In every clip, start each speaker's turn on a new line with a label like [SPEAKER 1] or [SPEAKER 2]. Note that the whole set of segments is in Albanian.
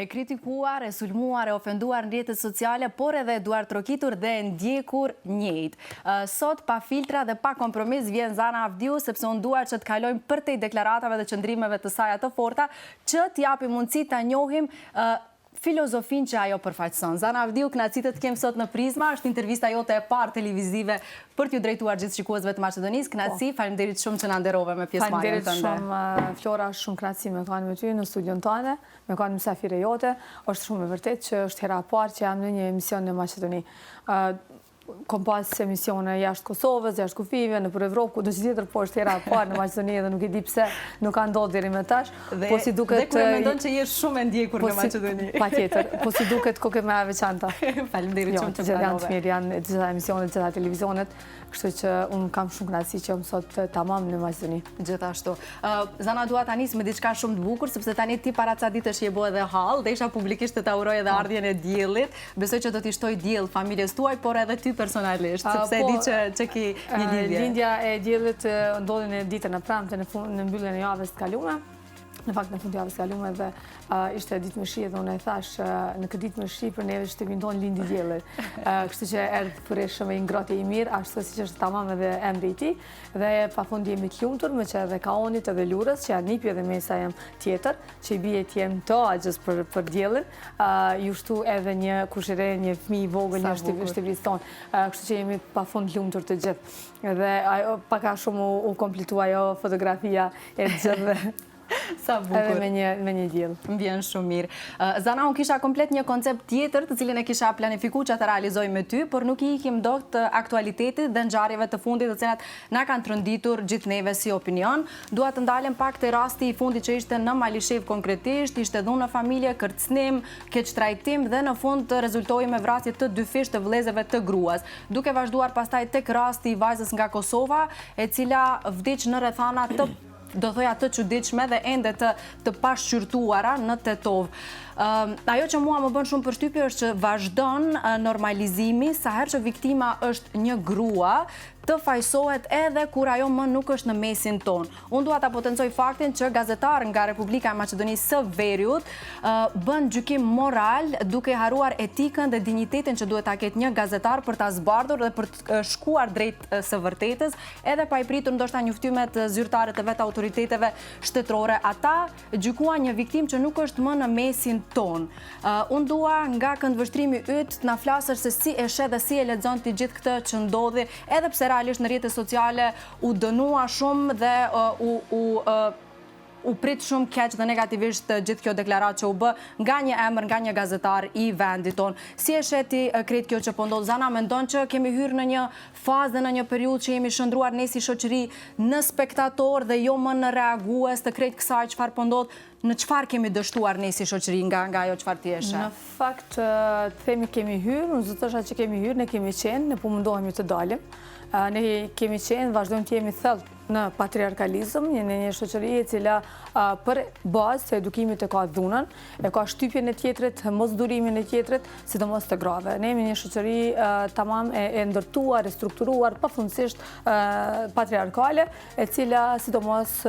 [SPEAKER 1] E kritikuar, e sulmuar, e ofenduar në rrjetet sociale, por edhe duar trokitur dhe ndjekur njëjtë. Sot, pa filtra dhe pa kompromis, vjen Zana Avdiu, sepse unë duar që të kalojmë përtej deklaratave dhe qëndrimeve të saj të forta, që t'japi mundësi ta njohim filozofin që ajo përfaqëson. Zana Avdiu, kënaqësi të kemë sot në Prizma, është intervista jote e parë televizive për t'ju drejtuar gjithë shikuesve të Maqedonisë. Kënaqësi, faleminderit shumë që na nderove me pjesëmarrjen tënde.
[SPEAKER 2] Faleminderit shumë, Flora, shumë kënaqësi me kanë me ty në studion tonë, me kanë mysafire jote. Është shumë e vërtetë që është hera e parë që jam në një emision në Maqedoni. Kom pas emisione jashtë Kosovës, jashtë kufive, në për Evropë, ku do që tjetër, po është hera e parë në Maqedoni dhe nuk e di pse nuk ka ndodhur deri më tash.
[SPEAKER 1] Dhe kur e mendon që je shumë e ndjekur në Maqedoni.
[SPEAKER 2] Patjetër, po si duket kokë më e veçanta.
[SPEAKER 1] Faleminderit shumë që
[SPEAKER 2] janë të mirë, janë gjitha emisionet, gjitha televizionet, kështu që unë kam shumë kënaqësi që jam sot tamam në Maqedoni.
[SPEAKER 1] Gjithashtu. Zana, dua ta nis me diçka shumë të bukur, sepse tani ti para ca ditësh je bë edhe hall, dhe isha publikisht të ta uroj edhe ardhjen e diellit. Besoj që do t'i shtoj diell familjes tuaj, por edhe ty personalisht, sepse e di që ki një lidhje.
[SPEAKER 2] Lindja e diellit ndodhi në ditën e premte në mbylljen e javës të kaluar. Në fakt në fund javës kaluar dhe ishte ditë me shi dhe unë e thash në këtë ditë me shi për neve shtëpinë tonë lindi dielli. Kështu që erdhi përreshëm e ngrohtë i mirë, ashtu siç është tamam edhe emri i tij. Dhe pafund jemi të lumtur me që edhe Kaonit edhe Lurës, që janë nipi edhe mesa jam tjetër, që i bie të jem to agjës për diellin. Ju shtu edhe një kushire, një fëmijë i vogël në shtëpisë tonë. Kështu që jemi pafund të lumtur të gjithë. Dhe ajo pak a shumë u kompletua ajo fotografia e gjithë.
[SPEAKER 1] Sa bukur.
[SPEAKER 2] Edhe me një diell.
[SPEAKER 1] Më vjen shumë mirë. Zana, unë kisha komplet një koncept tjetër të cilin e kisha planifikuar që të realizoj me ty, por nuk i ikim dot të aktualitetit dhe ngjarjeve të fundit të cilat na kanë trënditur gjithë neve si opinion. Dua të ndalem pak te rasti i fundit që ishte në Malishev konkretisht, ishte dhunë në familje, kërcënim, keq trajtim dhe në fund të rezultoi me vrasje të dy fish të vëllezërve të gruas. Duke vazhduar pastaj tek rasti i vajzës nga Kosova, e cila vdiq në rrethana të do thoja të çuditshme dhe ende të pashqyrtuara në Tetov. Ajo që mua më bën shumë përshtypje është që vazhdon normalizimi sa herë që viktima është një grua, të fajsohet edhe kur ajo më nuk është në mesin ton. Unë dua ta potencoj faktin që gazetar nga Republika e Maqedonisë së Veriut bën gjykim moral duke haruar etikën dhe dinjitetin që duhet ta ketë një gazetar për ta zbardhur dhe për të shkuar drejt së vërtetës, edhe pa i pritur ndoshta njoftimet zyrtare të vetë autoriteteve shtetërore. Ata gjykuan një viktimë që nuk është më në mesin ton. Unë dua nga këndvështrimi yt të na flasësh se si e sheh dhe si e lexon ti gjithë këtë që ndodhi, edhe pse realisht në rrjetet sociale u dënua shumë dhe u prit shumë keq dhe negativisht gjithë kjo deklaratë që u bë nga një emër, nga një gazetar i vendit ton. Si e sheh ti krejt kjo që po ndodh? Zana, mendon që kemi hyrë në një fazë dhe në një periudhë që jemi shndruar ne si shoqëri në spektator dhe jo më në reagues të krejt kësaj çfarë po ndodh? Në çfarë kemi dështuar ne si shoqëri nga ajo çfarë ti e sheh?
[SPEAKER 2] Në fakt, të themi kemi hyrë, unë zë thosha që kemi hyrë, ne kemi qenë, ne po mundohemi të dalim. Ne kemi qenë, vazhdojmë të jemi thellë në patriarkalizëm, në një shoqëri e cila për bazë të edukimit e ka dhunën, e ka shtypjen e tjetrit, mos durimin e tjetrit, sidomos të grave. Ne jemi një shoqëri tamam e ndërtuar, e strukturuar, pafundësisht patriarkale, e cila sidomos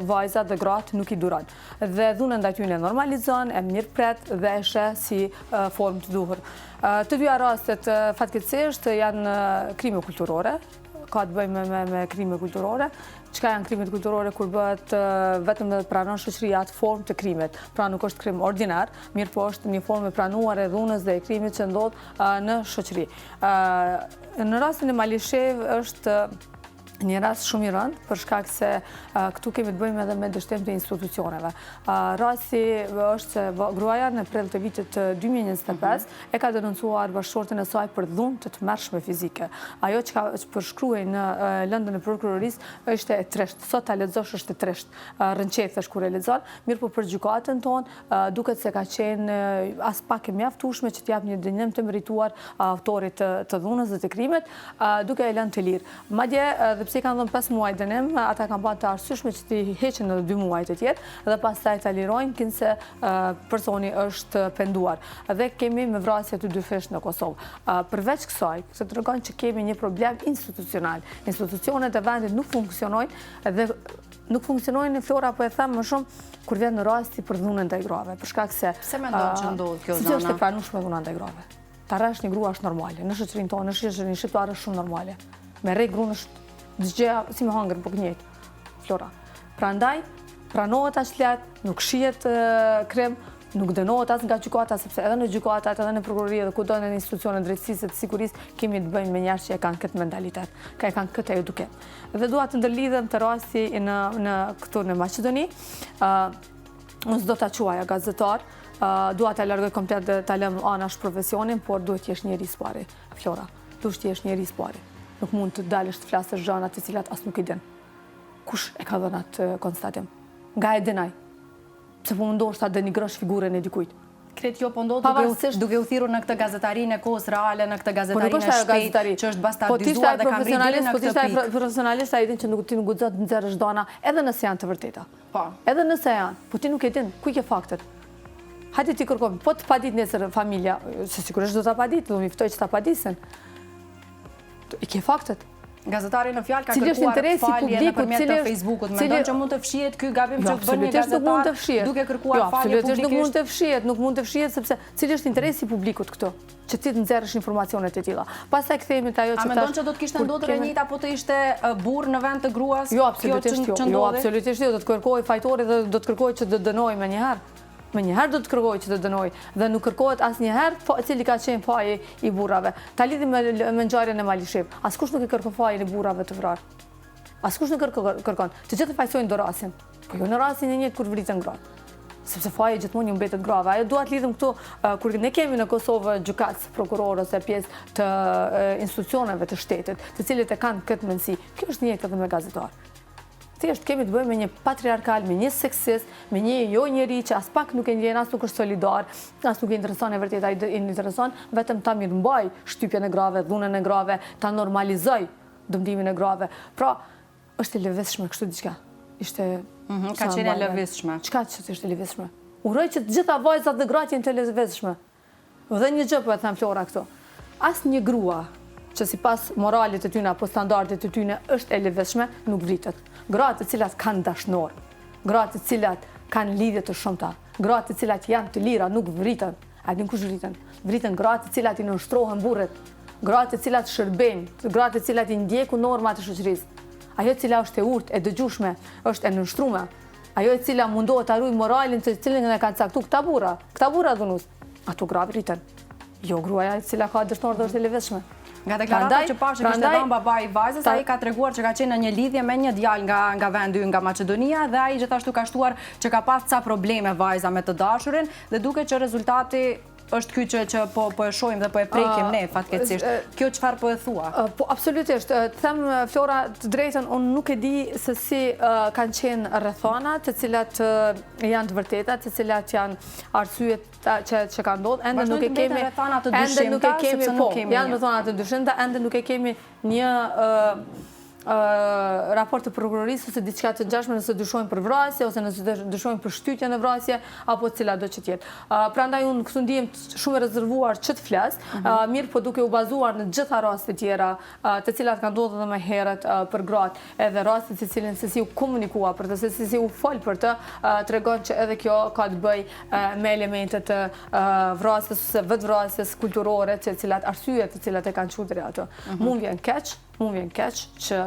[SPEAKER 2] vajzat dhe gratë nuk i duron. Dhe dhunën ndaj tyre normalizon, e mirëpret dhe e sheh si formë të duhur. Të dyja rastet fatkeqësisht janë krime kulturore, ka të bëjmë me krime kulturore. Çka janë krimet kulturore kur bëhet vetëm dhe pranon shoqëria atë formë të krimit. Pra nuk është krim ordinar, mirë po është një formë e pranuar e dhunës dhe e krimit që ndodh në shoqëri. Në rastin e Malishev është një rast shumë i rëndë, për shkak se këtu kemi të bëjmë edhe me dështim të institucioneve. Rasti është se gruaja në prill të vitit 2025 e ka denoncuar bashkëshorten e saj për dhunë të tmerrshme fizike. Ajo që përshkruaj në lëndën e prokurorisë ishte e tresht. Sot ta lexosh është e tresht. Rënqethesh kur e lexon, mirë po për gjykatën tonë duket se ka qenë as pak e mjaftueshme që t'jap një dënim të merituar autorit të dhunës dhe të krimit, duke e lënë të lirë. Madje pse kanë dhënë 5 muaj dënim, ata kanë bërë të arsyeshme që t'i heqin edhe 2 muaj të tjerë dhe pastaj ta lirojnë kinse personi është penduar. Dhe kemi me vrasje të 2 fish në Kosovë. Përveç kësaj, se tregon që kemi një problem institucional. Institucionet e vendit nuk funksionojnë dhe nuk funksionojnë në Flora, po e them më shumë kur vjen në rasti për dhunën ndaj grave, për shkak se
[SPEAKER 1] Pse mendon që ndodh kjo
[SPEAKER 2] Zana? Është e
[SPEAKER 1] Zana?
[SPEAKER 2] pranueshme dhuna ndaj grave. Ta rresh një grua është normale, në shoqërinë tonë, në shoqërinë shqiptare është shumë normale. Me rre gruan është gjëja si me hangër po njëjtë. Flora. Prandaj pranohet aq lehtë, nuk shihet krem, nuk dënohet as nga gjykata, sepse edhe në gjykatat, edhe në prokurori dhe kudo në institucionet drejtësisë të sigurisë kemi të bëjmë me njerëz që e kanë këtë mentalitet, e kanë këtë edukim. Dhe dua të ndërlidhem të rasti në këtu në Maqedoni. Unë s'do ta quaja gazetar, dua ta largoj komplet dhe ta lëm anash profesionin, por duhet të jesh njeri i pari, Flora. Duhet të jesh njeri i pari. Nuk mund të dalësh të flasësh gjëra të cilat as nuk i din. Kush e ka dhënë atë konstatim? Nga e dinaj. Pse po mundosh ta denigrosh figurën e dikujt.
[SPEAKER 1] Kret jo po ndodh duke u thirrur në këtë gazetarinë e kohës reale, në këtë gazetarinë e shpejtë që është bastardizuar dhe ka ngritur në këtë pikë. Po ti je
[SPEAKER 2] profesionalist, ai din që nuk ti nuk guxon të nxjerrësh dona edhe nëse janë të vërteta.
[SPEAKER 1] Po.
[SPEAKER 2] Edhe nëse janë, po ti nuk e din ku i ke faktet. Hajde ti kërkoj, po të padit nesër familja, se sigurisht do ta padit, do mi ftoj që ta padisin. I ke faktet.
[SPEAKER 1] Gazetari në fjalë ka kërkuar falje nëpërmjet të Facebookut. Mendon që mund të fshihet ky gabim që bën një gazetar duke kërkuar falje publikisht?
[SPEAKER 2] Nuk mund të fshihet sepse cili është interesi publikut këtu? Që ti të nxjerrësh informacionet e tilla. Pastaj kthehemi te ajo që
[SPEAKER 1] A mendon që do të kishte ndodhur e njëjta apo të ishte burr në vend të gruas?
[SPEAKER 2] Jo, absolutisht jo. Jo, absolutisht jo. Do të kërkoj fajtori dhe do të kërkoj që të dënoj më një herë. Më njëherë do të kërkoj që të dënoj dhe nuk kërkohet asnjëherë cili ka qenë faji i burrave. Ta lidhim me ngjarjen e Maliship. Askush nuk i kërkon fajin e burrave të vrarë. Askush nuk kërkon. Të gjithë fajsojnë do rastin. Po jo në rastin e njëjtë kur vriten gratë. Sepse faji gjithmonë ju mbetet grave. Ajo dua të lidhim këtu kur ne kemi në Kosovë gjykatës, prokurorë ose pjesë të institucioneve të shtetit, të cilët e kanë këtë mendësi. Kjo është njëjtë edhe me gazetar. Thjesht kemi të bëjmë me një patriarkal, me një seksist, me një jo njeri që as pak nuk e ndjen, as nuk është solidar, as nuk e intereson e vërtet, ai i intereson vetëm ta mirëmbaj shtypjen e grave, dhunën e grave, ta normalizoj dëmtimin e grave. Pra, është e lëvizshme kështu diçka. Ishte
[SPEAKER 1] ka qenë e lëvizshme.
[SPEAKER 2] Çka që është e lëvizshme? Uroj që të gjitha vajzat dhe gratë jenë të lëvizshme. Dhe një gjë po e them Flora këtu. Asnjë grua që sipas moralit të tyre apo standardet të tyre është e lëvizshme, nuk vritet. Gratë të cilat kanë dashnor, gratë të cilat kanë lidhje të shumta, gratë të cilat janë të lira nuk vriten. A din kush vriten? Vriten gratë të cilat i nënshtrohen burrit, gratë të cilat shërbejnë, gratë të cilat i ndjekun normat e shoqërisë. Ajo e cila është e urtë, e dëgjueshme, është e nënshtruar. Ajo e cila mundohet ta ruaj moralin të cilën e kanë caktuar këta burra dhunus. Ato gratë vriten. Jo gruaja e cila ka dashnor dhe është e lëvizshme.
[SPEAKER 1] Nga deklarata që pashë kishte dhënë babai i vajzës, ai ka treguar që ka qenë në një lidhje me një djalë nga vendi nga Maqedonia dhe ai gjithashtu ka shtuar që ka pas ca probleme vajza me të dashurin dhe duket që rezultati është ky që po e shohim dhe po e prekim ne fatkeqësisht. Kjo çfarë po e thua?
[SPEAKER 2] Po absolutisht. Të them Flora të drejtën, unë nuk e di se si kanë qenë rrethana, të cilat janë të vërteta, të cilat janë arsyet që kanë ndodhur. Ende nuk e kemi
[SPEAKER 1] rrethana të dyshimta, sepse nuk kemi.
[SPEAKER 2] Janë rrethana të dyshimta, ende nuk e kemi një raport të prokurorisë ose diçka të ngjashme nëse dyshojmë për vrasje ose nëse dyshojmë për shtytje në vrasje apo cila do që tjetë. Prandaj unë këtu ndihem shumë e rezervuar që të flas, mirë po duke u bazuar në gjitha raste tjera të cilat kanë ndodhur edhe më herët për gratë, edhe rastet të cilën se si u komunikua për të, se si u fol për të, tregon që edhe kjo ka të bëjë me elemente të vrasjes ose vetvrasjes kulturore, të cilat arsyet të cilat e kanë çuar ato. Mund vjen keq që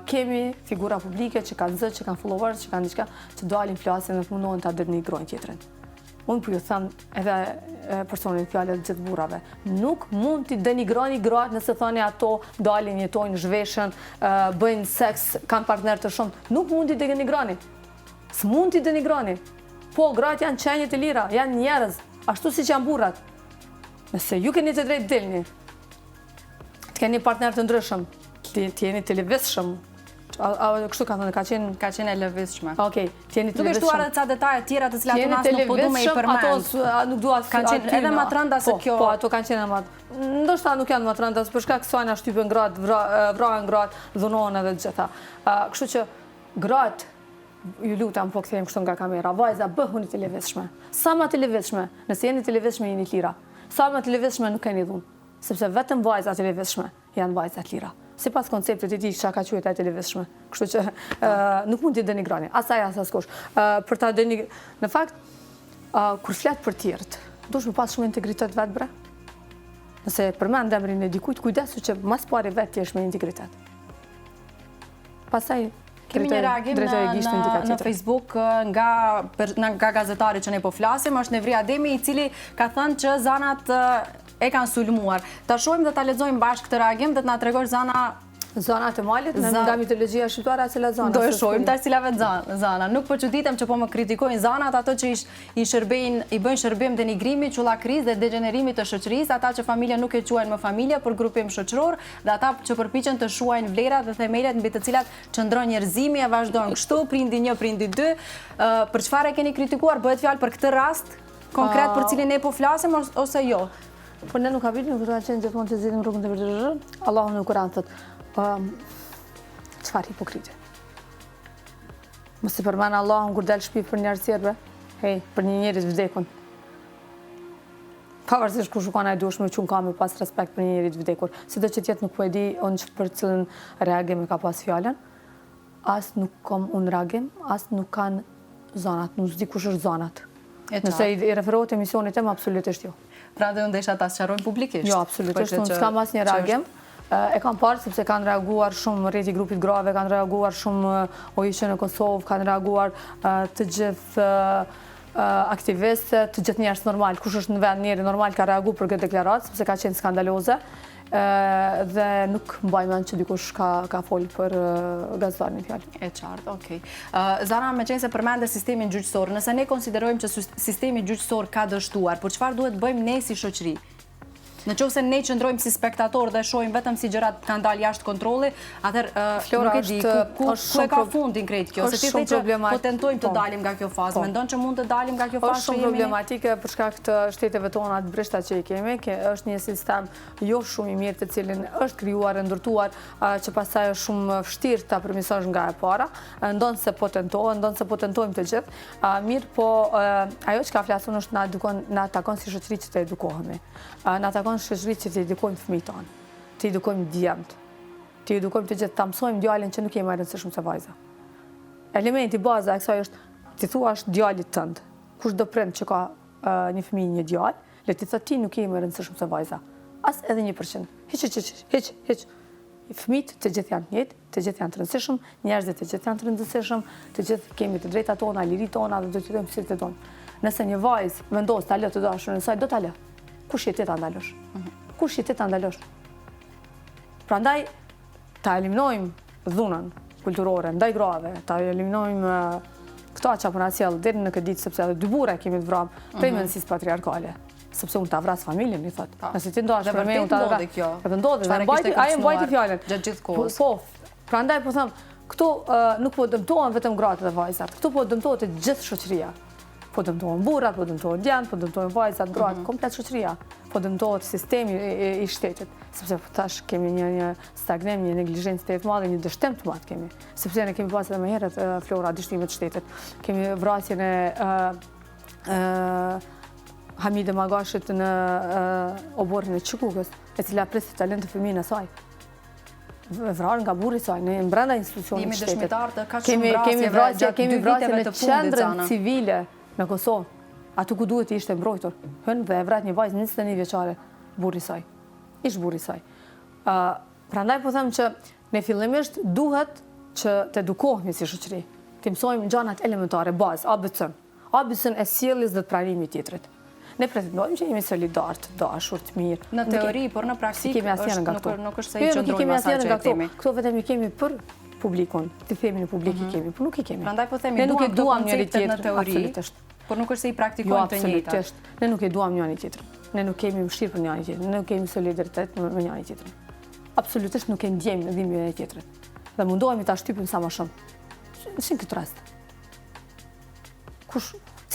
[SPEAKER 2] kemi figura publike që kanë zë, që kanë followers, që kanë diçka, që dalin flasin dhe mundohen ta denigrojnë tjetrën. Unë po ju them edhe personin fjalët gjithë burrave. Nuk mund t'i denigroni gratë nëse thoni ato dalin, jetojnë, zhveshën, bëjnë seks, kanë partner të shumë. Nuk mund t'i denigroni. S'mund t'i denigroni. Po, gratë janë qenje të lira, janë njerëz, ashtu siç janë burrat. Nëse ju keni të drejtë dilni, të keni partner të ndryshëm, të jeni të lëvizshëm. Kështu ka thënë,
[SPEAKER 1] ka qenë e lëvizshme.
[SPEAKER 2] Okej, të jeni të
[SPEAKER 1] lëvizshëm. Duke shtuar edhe ca detaje tjera të cilat unë as nuk po du me i përmend.
[SPEAKER 2] Ato nuk dua
[SPEAKER 1] kanë qenë edhe matranda se kjo.
[SPEAKER 2] Po, ato kanë qenë ndoshta nuk janë matranda, për shkak se janë shtypën gratë, vrahen gratë, dhunohen edhe të gjitha. Kështu që gratë, ju lutem po kthejmë kështu nga kamera, vajza bëhuni të lëvizshme. Sa më të lëvizshme, nëse jeni të lëvizshme jeni të lira. Sa më të lëvizshme nuk keni dhunë. Sepse vetëm vajzat e lëvizshme janë vajzat lira. sipas konceptit të tij çka ka quajtur atë lëvizshme. Kështu që nuk mund t'i denigroni, asaj as askush. Për ta në fakt kur flet për tjerët, duhet me pas shumë integritet vetë bre. Nëse përmend emrin e dikujt, kujdesu që mas pari vetë jesh me integritet. Pastaj
[SPEAKER 1] kemi një reagim në Facebook nga gazetari që ne po flasim, është Nevri Ademi, i cili ka thënë që zanat e kanë sulmuar. Ta shohim dhe ta lexojmë bashkë këtë reagim dhe të na tregosh
[SPEAKER 2] zanat e malit, nga mitologjia shqiptare a cila zana?
[SPEAKER 1] Do e shohim ta cilave zana. Nuk po çuditem që po më kritikojnë zanat ato që i bëjnë shërbim denigrimi, çullakrizë dhe degenerimit të shoqërisë, ata që familja nuk e quajnë më familje për grupim shoqëror dhe ata që përpiqen të shuajnë vlerat dhe themelet mbi të cilat qëndron njerëzimi e vazhdojnë kështu, prindi 1, prindi 2. Për çfarë keni kritikuar? Bëhet fjalë për këtë rast konkret për cilin ne po flasim ose jo?
[SPEAKER 2] Po ne nuk ka vit, nuk do të qenë gjithmonë të zgjidhim rrugën e vërtetë. Allahu në Kur'an thotë çfarë hipokrite. Mos e përmend Allahun kur dal shtëpi për njerëz tjerë, për një njerëz vdekun. Pavarësisht kush ka ai duhesh me qenë ka me pas respekt për një njerëz vdekur. Sido që tjetër nuk po e di unë për cilën reagim e ka pas fjalën. As nuk kam unë reagim, as nuk kanë zonat, nuk di kush është zonat. Nëse i referohet emisionit tem, absolutisht jo.
[SPEAKER 1] Pra dhe unë desha ta sqarojmë publikisht.
[SPEAKER 2] Jo, absolutisht, unë s'kam asnjë reagim. E kam parë sepse kanë reaguar shumë rrjeti grupit grave, kanë reaguar shumë OIQ në Kosovë, kanë reaguar të gjithë aktivistët, të gjithë njerëz normal. Kush është në vend njeri normal ka reaguar për këtë deklaratë sepse ka qenë skandaloze. Dhe nuk mbaj mend që dikush ka folë për gazetarin e fjalë.
[SPEAKER 1] E qartë, okej. Zana, me qenë se përmende sistemin gjyqësor, nëse ne konsiderojmë që sistemi gjyqësor ka dështuar, por çfarë duhet bëjmë ne si shoqëri? Në qoftë se ne qëndrojmë si spektator dhe shohim vetëm si gjërat kanë dalë jashtë kontrolli, atëherë nuk e di ku e ka fundin krejt kjo, se ti thënë që po tentojmë të dalim nga kjo fazë. Mendon që mund të dalim nga kjo fazë?
[SPEAKER 2] Është shumë problematike për shkak të shteteve tona të brishta që i kemi, është një sistem jo shumë i mirë të cilin është krijuar e ndërtuar që pastaj është shumë vështirë ta përmirësosh nga e para, ndonse se po tentojmë të gjithë. Mirë, po ajo që ka flasur është na takon si shoqëri që të edukohemi. Na takon shoqëri që të edukojmë fëmijët tanë, të edukojmë djemt, të edukojmë të gjithë, ta mësojmë djalin që nuk jemi më rëndësishëm se vajza. Elementi baza e kësaj është ti thuash djalit tënd, kush do prind që ka një fëmijë një djalë, le ti thotë ti nuk jemi më rëndësishëm se vajza. As edhe 1%. Hiç. Fëmijët të gjithë janë të njëjtë, të gjithë janë të rëndësishëm, njerëzit të gjithë janë të rëndësishëm, të gjithë kemi të drejtat tona, liritë tona dhe do të jetojmë si të tonë. Nëse një vajzë vendos ta lë të dashurin e saj, do ta lë. Kush je ti ta ndalosh? Kush je ti ta ndalosh? Prandaj ta eliminojmë dhunën kulturore ndaj grave, ta eliminojmë këto që apo na sjell deri në këtë ditë sepse edhe dy burra kemi të vrarë prej mendësisë patriarkale. Sepse unë ta vras familjen, i thot. Nëse ti ndohesh për me unë ta vras. Edhe ndodhi, ai mbajti fjalën.
[SPEAKER 1] Gjatë gjithë kohës.
[SPEAKER 2] Po, prandaj po them, këtu nuk po dëmtohen vetëm gratë dhe vajzat. Këtu po dëmtohet e gjithë shoqëria. Po dëmtohen burrat, po dëmtohen djamt, po dëmtohen vajzat, gratë, komplet shoqëria. Po dëmtohet sistemi i shtetit, sepse tash kemi një stagnim, një neglizhencë të madhe, një dështim të madh kemi. Sepse ne kemi pasur më herët Flora dështimet të shtetit. Kemi vrasjen e Hamide Magashit në oborrin e Çukukës, e cila priste talent të fëmijën e saj. Vrarë nga burri i saj në brenda institucionit të shtetit.
[SPEAKER 1] Jemi dëshmitar të kaq shumë vrasjeve,
[SPEAKER 2] kemi vrasjen në qendrën civile në Kosovë. Atu ku duhet të ishte mbrojtur. Hën dhe e vrat një vajzë 21 vjeçare, burri i saj. Ish burri i saj. Prandaj po them që ne fillimisht duhet që të edukohemi si shoqëri. Të mësojmë gjanat elementare, bazë, ABC-n. ABC-n e sjelljes dhe të pranimit të tjetrit. Ne pretendojmë që jemi solidar, të dashur, të mirë.
[SPEAKER 1] Në teori, por në praktikë nuk është se i qëndrojmë asaj që kemi.
[SPEAKER 2] Këto vetëm i kemi për publikun, të themi në publik i kemi, por nuk i kemi.
[SPEAKER 1] Prandaj po themi duam njëri tjetrin në teori, por nuk është se i praktikojmë të njëjtat.
[SPEAKER 2] Ne nuk e duam njëri tjetrin. Ne nuk kemi mëshirë për njëri tjetrin, ne nuk kemi solidaritet me njëri tjetrin. Absolutisht nuk e ndjejmë dhimbjen e tjetrit. Dhe mundohemi ta shtypim sa më shumë. Në këtë rast.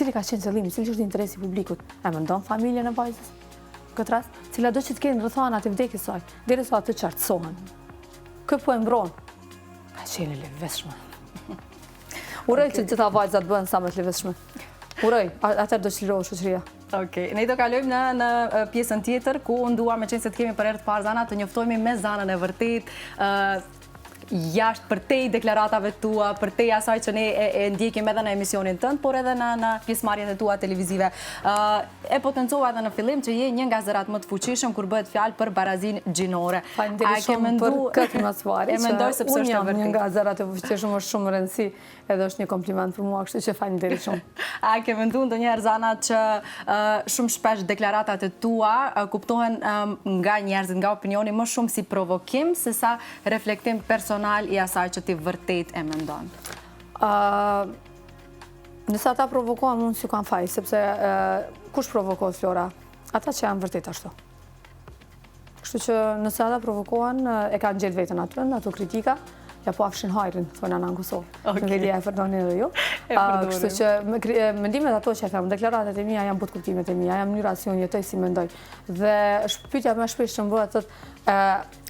[SPEAKER 2] Cili ka qenë qëllimi, cili është interesi i publikut? E mendon familjen e vajzës? Në këtë rast, cila do që të kenë rrethana të vdekjes saj, derisa atë qartësohen. Kë po e mbron? Ka qenë lëvizshme. Uroj që gjitha vajzat bëhen sa më të lëvizshme. Uroj, atëherë do të çlirohet shoqëria.
[SPEAKER 1] Okej, ne do kalojmë në pjesën tjetër ku unë dua me qenë se të kemi për herë të parë Zana të njoftojmë me Zanën e vërtet, jashtë për te deklaratave tua, për te asaj që ne e ndjekim edhe në emisionin tënd, por edhe në pjesëmarrjet e tua televizive. E potencova edhe në fillim që je një nga zërat më të fuqishëm kur bëhet fjalë për barazinë gjinore.
[SPEAKER 2] Faleminderit shumë për këtë masvari.
[SPEAKER 1] E mendoj sepse është e
[SPEAKER 2] Unë
[SPEAKER 1] vërtetë.
[SPEAKER 2] jam një nga zërat e fuqishëm, është shumë rëndësi, edhe është një kompliment për mua, kështu që faleminderit shumë.
[SPEAKER 1] A ke menduar ndonjëherë Zana që shumë shpesh deklaratat e tua kuptohen nga njerëzit, nga opinioni më shumë si provokim se sa reflektim personal i asaj që ti vërtet e mendon?
[SPEAKER 2] Nëse ata provokohen, unë si kam faj, sepse kush provokohet, Flora? Ata që janë vërtet ashtu. Kështu që nëse ata provokohen, e kanë gjetë vetën ato kritika, ja po afshin hajrin, thonë në Kosovë. Në vedja e përdonin edhe ju. Kështu që mendimet ato që e them, deklaratat e mia janë butë-kuptimet e mia, janë mënyra si unë jetoj, si mendoj. Dhe pyetja më shpesh që më bëhet thotë,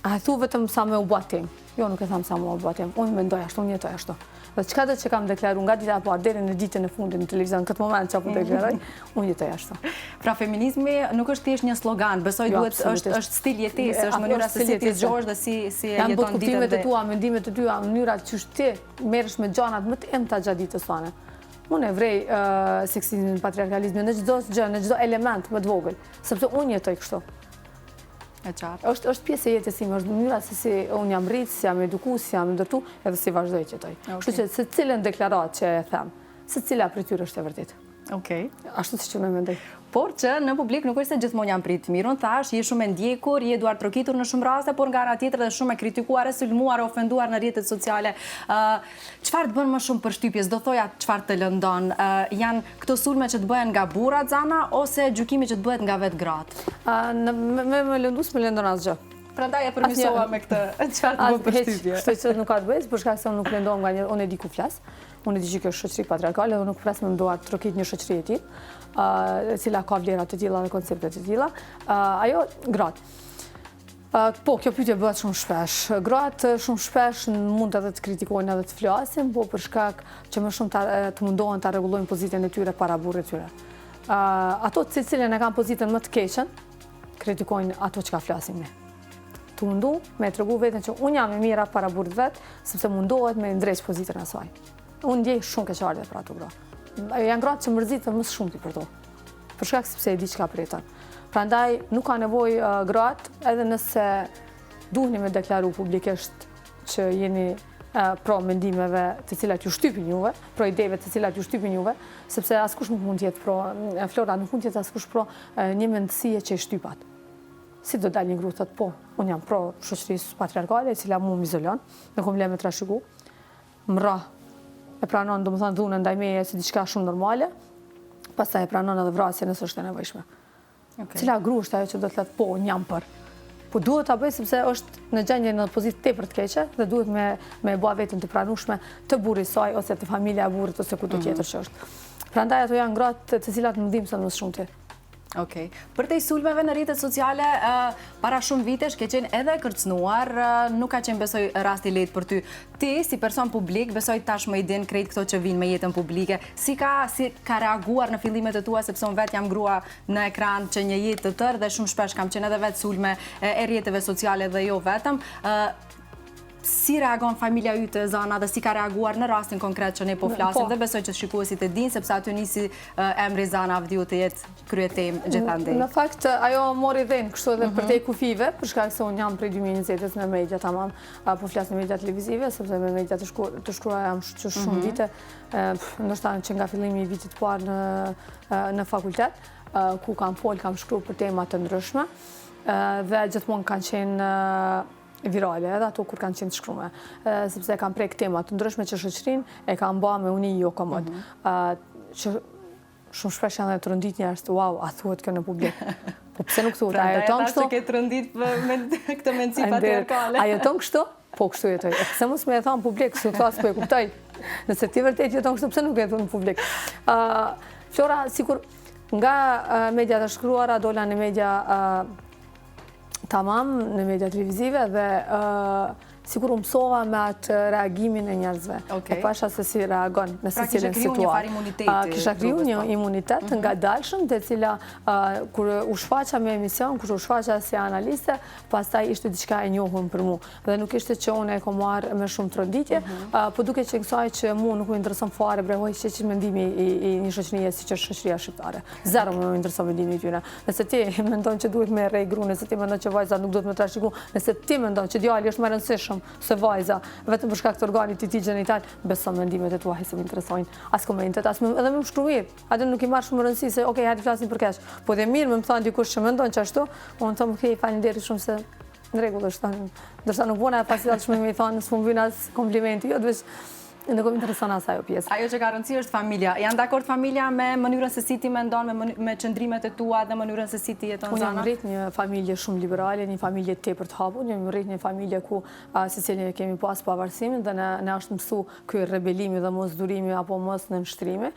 [SPEAKER 2] a thu vetëm sa më u bë tim? Jo, nuk e tham sa më u bë tim. Unë mendoj ashtu, unë jetoj ashtu. Dhe çka do që kam deklaruar nga dita e parë deri në ditën e fundit në televizion, në këtë moment që apo deklaroj, unë jetoj ashtu.
[SPEAKER 1] Pra feminizmi nuk është thjesht një slogan, besoj duhet është stil jetese, është mënyra se si ti zgjohesh dhe si e
[SPEAKER 2] janë
[SPEAKER 1] jeton ditën.
[SPEAKER 2] kuptimet e tua, mendimet e tua, mënyrat që ti merresh me gjanat më të emta gjatë ditës sane. Unë e vrej seksizmin, patriarkalizmin në çdo gjë, në çdo element më të vogël, sepse unë jetoj kështu.
[SPEAKER 1] E qartë.
[SPEAKER 2] Është pjesë e jetës time, është mënyra se si unë jam rritë, si jam edukuar, si jam ndërtu, edhe si vazhdoj që jetoj. Kështu që se cilën deklaratë që e them, se cila prej tyre është e vërtetë.
[SPEAKER 1] Okej.
[SPEAKER 2] Ashtu siç më mendoj.
[SPEAKER 1] Por që në publik nuk është se gjithmonë janë pritë mirën, thash, je shumë e ndjekur, je duar trokitur në shumë raste, por nga ana tjetër edhe shumë e kritikuar, e sulmuar, ofenduar në rrjetet sociale. Çfarë të bën më shumë përshtypjes? Do thoja çfarë të lëndon? Janë këto sulme që të bëhen nga burrat Zana ose gjykimi që të bëhet nga vetë gratë?
[SPEAKER 2] Me lëndus me lëndon asgjë.
[SPEAKER 1] Prandaj e përmirësova me këtë. Çfarë të bën përshtypje?
[SPEAKER 2] Kështu që nuk ka të bëjë, për shkak se unë nuk lëndon nga një, unë e di ku flas. Unë e di që kjo është shoqëri patriarkale dhe nuk pres me ndoa të trokit një shoqëri e tillë, e cila ka vlera të tilla dhe koncepte të tilla. Ajo gratë. Po, kjo pyetje bëhet shumë shpesh. Gratë shumë shpesh mund edhe të kritikojnë edhe të flasin, po për shkak që më shumë të mundohen ta rregullojnë pozitën e tyre para burrit të tyre. Ato të cilën e kanë pozitën më të keqen, kritikojnë ato që ka flasim ne. Të mundu me tregu veten që unë jam e mira para burrit vet, sepse mundohet me ndreq pozitën e saj. Unë ndjej shumë keqardhje për ato gra. Janë gratë që mërziten më shumë ti për to. Për shkak sepse e di çka pritet. Prandaj nuk ka nevojë gratë, edhe nëse duheni me deklaru publikisht që jeni pro mendimeve të cilat ju shtypin juve, pro ideve të cilat ju shtypin juve, sepse askush nuk mund të jetë pro, Flora, nuk mund të jetë askush pro një mendësie që e shtypat. Si do dalë një gru thotë po, unë jam pro shoqërisë patriarkale, e cila mua m'izolon, në kom le me trashëgu, më e pranon, do më thënë, dhunën ndaj meje si diçka shumë normale, pastaj e pranon edhe vrasje nëse është e nevojshme. Cila gru është ajo që do të thotë po, unë jam për. Po duhet ta bëj sepse është në gjendje në pozitë tepër të keqe dhe duhet me bua veten të pranueshme të burrit saj ose të familja e burrit ose kudo tjetër që është. Prandaj ato janë gratë të cilat më ndihmën më shumë ti.
[SPEAKER 1] Okej. Për te sulmeve në rrjetet sociale, para shumë vitesh ke qenë edhe kërcënuar, nuk ka qenë besoj rasti lehtë për ty. Ti, si person publik, besoj tashmë i din krejt këto që vinë me jetën publike. Si ka reaguar në fillimet e tua, sepse unë vetë jam grua në ekran që një jetë të tërë dhe shumë shpesh kam qenë edhe vetë sulme e rrjeteve sociale dhe jo vetëm. Si reagon familja yte Zana dhe si ka reaguar në rastin konkret që ne po flasim dhe besoj që shikuesit e din sepse aty nisi emri Zana Avdiu të jetë kryetemë gjithandej.
[SPEAKER 2] Në fakt ajo mori dhënë kështu edhe për te kufive, për shkak se unë jam prej 2020-s në media tamam, po flas në media televizive sepse me media të shkruaj jam shumë vite, ndoshta që nga fillimi i vitit të parë në fakultet, ku kam shkruar për tema të ndryshme dhe gjithmonë kanë qenë virale, edhe ato kur kanë qenë të shkrume, sepse kam prek temat të ndryshme që shoqërinë e kam ba me uni jo komod. Që shumë shpesh janë dhe të rëndit njerëz, wow, a thuhet kjo në publik? Po pse nuk thuhet? A jeton kështu?
[SPEAKER 1] Pra, që ke të rëndit me këtë mendësi patriarkale.
[SPEAKER 2] A jeton kështu? Po kështu jetoj. E pse mos me e thonë publik, s'u thas po e kuptoj. Nëse ti vërtet jeton kështu, pse nuk e thon në publik? Flora, sikur nga media të shkruara dola në media tamam në media televizive dhe sikur mësova me atë reagimin e njerëzve. E pasha se si reagon në secilin situatë. Kisha kriju një imunitet nga dalshëm, të cila kur u shfaqa me emision, kur u shfaqa si analiste, pastaj ishte diçka e njohur për mu. Dhe nuk ishte që unë e kom marrë me shumë tronditje, po duke që kësaj që mu nuk më intereson fare brehoj që që mendimi i një shoqërie si që shoqëria shqiptare. Zero më intereson mendimi i tyre. Nëse ti mendon që duhet me rej gru, nëse ti mendon që vajza nuk duhet me trashëgimu, nëse ti mendon që djali është më rëndësishëm se vajza, vetëm për shkak të organit të tij gjenital, beso mendimet e tua se më interesojnë. As komentet, as edhe më shkruaj mirë. Atë nuk i marr shumë rëndësi se okay, hajde flasim për kaq. Po dhe mirë më thon dikush që mendon që ashtu, unë them okay, faleminderit shumë se në rregull është. Ndërsa nuk bona pasjellshëm më i thon, s'u vjen as komplimenti, jo vetëm nuk më intereson as ajo pjesë.
[SPEAKER 1] Ajo që ka rëndësi është familja. Janë dakord familja me mënyrën se si ti mendon, me qëndrimet e tua dhe mënyrën se si ti jeton
[SPEAKER 2] Zana? Unë jam rrit një familje shumë liberale, një familje tepër të hapur, jam rrit një familje ku secili kemi pas pavarësimin dhe na është mësu ky rebelimi dhe mos durimi apo mos nënshtrimi.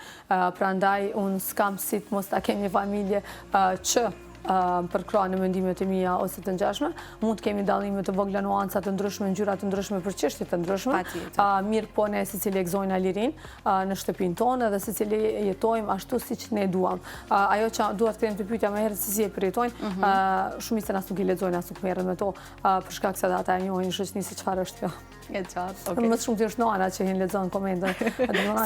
[SPEAKER 2] Prandaj unë s'kam si të mos ta kem një familje që përkra në mendimet e mia ose të ngjashme, mund të kemi dallime të vogla, nuanca të ndryshme, ngjyra të ndryshme për çështje të ndryshme. Mirë po ne secili e gëzojmë lirinë në shtëpinë tonë dhe secili jetojmë ashtu siç ne duam. Ajo që dua të them të pyetja më herët se si e përjetojnë, shumica as nuk i lexojnë as nuk merren me to për shkak se ata e njohin shoqëni se çfarë është kjo.
[SPEAKER 1] E qartë, okay.
[SPEAKER 2] Më shumë të është nana që hin lexon komente.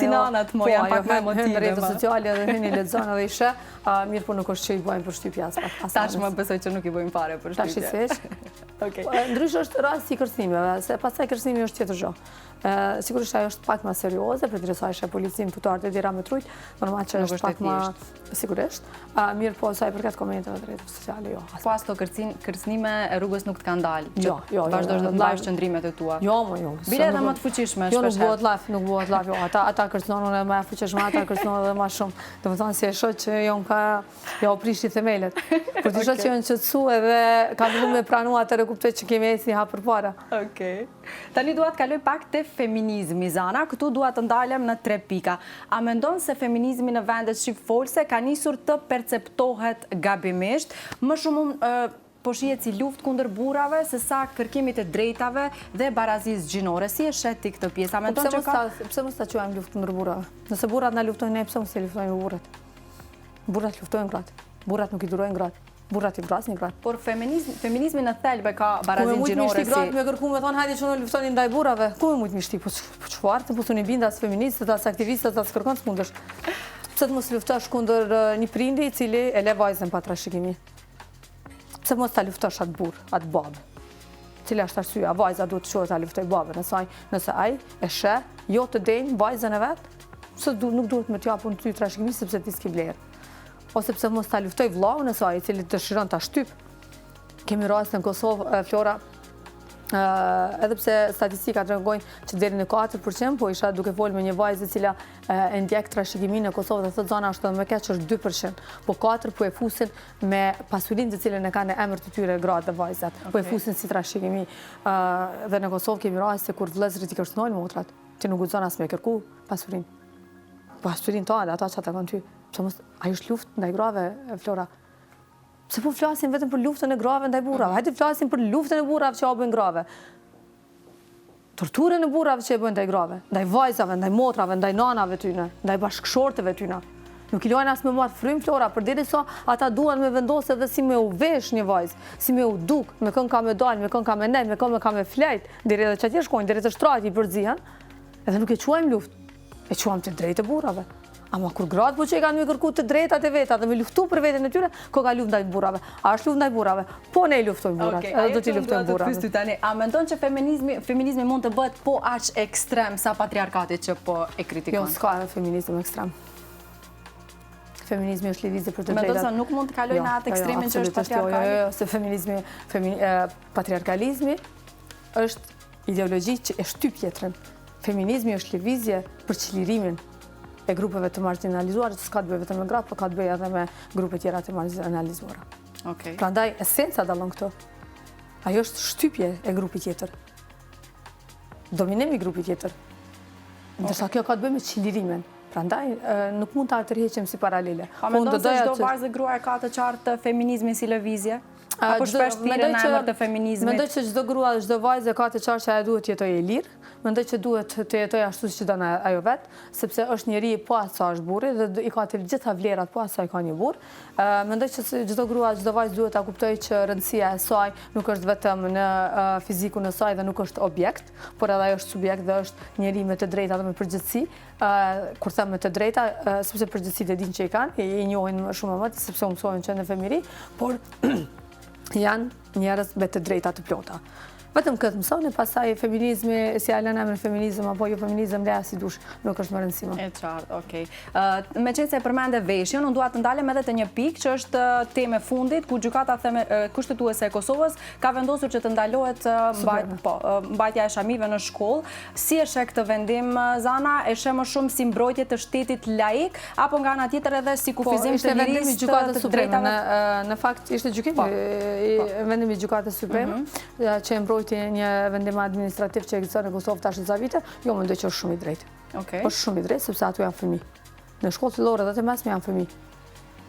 [SPEAKER 1] Si nanat mo janë pak më emotive.
[SPEAKER 2] Në rrjetet sociale dhe hin lexon edhe i sheh, mirë po nuk është që i bëjmë përshtypje as pak.
[SPEAKER 1] Tashmë besoj që nuk i bëjmë fare përshtypje.
[SPEAKER 2] Tash i ndryshe është rasti i kërcënimeve, se pastaj kërcënimi është tjetër gjë. Sigurisht ajo është pak më serioze, për të rësojshë policinë tutarë të dira me trujt, normal që është pak më sigurisht. Mirë po, sa i përket komenteve të rrjeteve sociale, jo.
[SPEAKER 1] Po as to kërcënime rrugës nuk të kanë dalë?
[SPEAKER 2] Jo.
[SPEAKER 1] Vazhdojsh të live qëndrimet e tua?
[SPEAKER 2] Jo.
[SPEAKER 1] Bile edhe më të fuqishme,
[SPEAKER 2] jo, nuk bëhet live, jo. Ata kërcënon edhe më fuqishme, ata kërcënon edhe më shumë. Do të thonë si e shoh që jo prishi themelet. Kur ti shoh që janë qetësu edhe kanë vënë me pranua atë kuptoj që kemi eci ha përpara.
[SPEAKER 1] Okej. Tani dua të kaloj pak te feminizmi, Zana. Këtu dua të ndalem në 3 pika. A mendon se feminizmi në vendet shqipfolse ka nisur të perceptohet gabimisht? Më shumë po shihet si luftë kundër burrave se sa kërkimit të drejtave dhe barazisë gjinore. Si e shet ti këtë pjesë? A mendon që ka
[SPEAKER 2] pse mos ta quajmë luftë kundër burrave? Nëse burrat na luftojnë ne, pse mos i luftojmë burrat? Burrat luftojnë gratë. Burrat nuk i durojnë gratë. Burrat i vrasin gratë.
[SPEAKER 1] Por feminizmi në thelbe ka barazinë gjinore si.
[SPEAKER 2] Me kërku me thonë hajde që në luftoni ndaj burrave. Ku me mujtë mishti? Po çfarë? Po suni binda as feministët, as aktivistët, as kërkon s'mundesh. Pse të mos luftosh kundër një prindi i cili e le vajzën pa trashëgimi? Pse mos ta luftosh atë burr, atë babë? Cila është arsyeja? Vajza duhet të shohë ta luftoj babën e saj, nëse ai e sheh, jo të denj vajzën e vet, nuk duhet me t'ju japun ty trashëgimi sepse ti s'ke vlerë. Ose pse mos ta luftoj vllahun e saj, i cili dëshiron ta shtyp. Kemi raste në Kosovë, Flora, edhe pse statistikat tregojnë që deri në 4%, po isha duke folur me një vajzë e cila e ndjek trashëgimin në Kosovë dhe thotë zona është edhe më keq është 2%, po 4 po e fusin me pasurinë të cilën e kanë në emër të tyre gratë dhe vajzat. Po e fusin si trashëgimi. Dhe në Kosovë kemi raste kur vëllezërit i kërcënojnë motrat, ti nuk guxon as me kërku pasurinë. Pasurinë tonë, ata çata kanë ty. Ajo është luftë ndaj grave, Flora. Pse po flasim vetëm për luftën e grave ndaj burrave? Hajde flasim për luftën e burrave që bëjnë grave. Torturën e burrave që e bëjnë ndaj grave, ndaj vajzave, ndaj motrave, ndaj nanave tyne, ndaj bashkëshorteve tyne. Nuk i lojnë as me marrë frym, Flora, përderisa ata duan me vendosë edhe si me u vesh një vajzë, si me u duk, me kënd ka me dalë, me kënd ka me nejt, me kënd ka me flejt, deri edhe çatje shkojnë, deri te shtrati i përzihen, edhe nuk e quajmë luftë, e quajmë të drejtë e burrave. Ama kur gratë po që i kanë me kërku të drejtat e veta dhe me luftu për veten e tyre, ko ka luft ndaj burrave. A është luft ndaj burrave? Po ne i luftojmë burrat, edhe do t'i luftojmë burrave.
[SPEAKER 1] A mendon që feminizmi mund të bëhet po aq ekstrem sa patriarkati që po e kritikon?
[SPEAKER 2] Jo, s'ka feminizëm ekstrem. Feminizmi është lëvizje për të drejtat.
[SPEAKER 1] Mendon se nuk mund të kalojnë në atë ekstremin që është patriarkali?
[SPEAKER 2] Jo, se feminizmi, patriarkalizmi është ideologji që e shtyp jetrën. Feminizmi është lëvizje për çlirimin e grupeve të marginalizuara, që s'ka të bëjë vetëm me gratë, por ka të bëjë edhe me grupe tjera të marginalizuara. Prandaj esenca dallon këto. Ajo është shtypje e grupit tjetër. Dominim i grupit tjetër. Ndërsa kjo ka të bëjë me çlirimin. Prandaj nuk mund ta tërheqim si paralele.
[SPEAKER 1] Pa mendon se çdo vajzë gruaja ka të qartë feminizmin si lëvizje? Apo shpesh thirrën në emër të feminizmit?
[SPEAKER 2] Mendoj që çdo grua, çdo vajzë ka të qartë që ajo duhet të jetojë e lirë. Mendoj që duhet të jetojë ashtu siç don ajo vet, sepse është njeri po as sa është burri dhe i ka të gjitha vlerat po as sa i ka një burr. Mendoj që çdo grua, çdo vajzë duhet ta kuptojë që rëndësia e saj nuk është vetëm në fizikun e saj dhe nuk është objekt, por edhe ajo është subjekt dhe është njeri me të drejta dhe me përgjegjësi. Kur them me të drejta, sepse përgjegjësitë e dinë që i kanë, i njohin më shumë më sepse u mësojnë që në femiri, por janë njerëz me të drejta të plota. Vetëm këtë mësoni, pastaj feminizmi, si a lëna me feminizëm apo jo feminizëm, leja si dush, nuk është më rëndësishme.
[SPEAKER 1] E qartë, okej. Me qenë se përmende veshjen, unë dua të ndalem edhe te një pikë që është temë e fundit, ku gjykata kushtetuese e Kosovës ka vendosur që të ndalohet mbajtja e shamive në shkollë. Si e sheh këtë vendim, Zana? E sheh më shumë si mbrojtje të shtetit laik apo nga ana tjetër edhe si kufizim të lirisë të drejtave?
[SPEAKER 2] Në fakt ishte gjykimi vendimi i gjykatës supreme që mbrojtje një vendim administrativ që ekziston në Kosovë tash disa vite, jo mendoj që është shumë i drejtë. Është shumë i drejtë sepse aty janë fëmijë. Në shkollë fillore dhe të mesme janë fëmijë.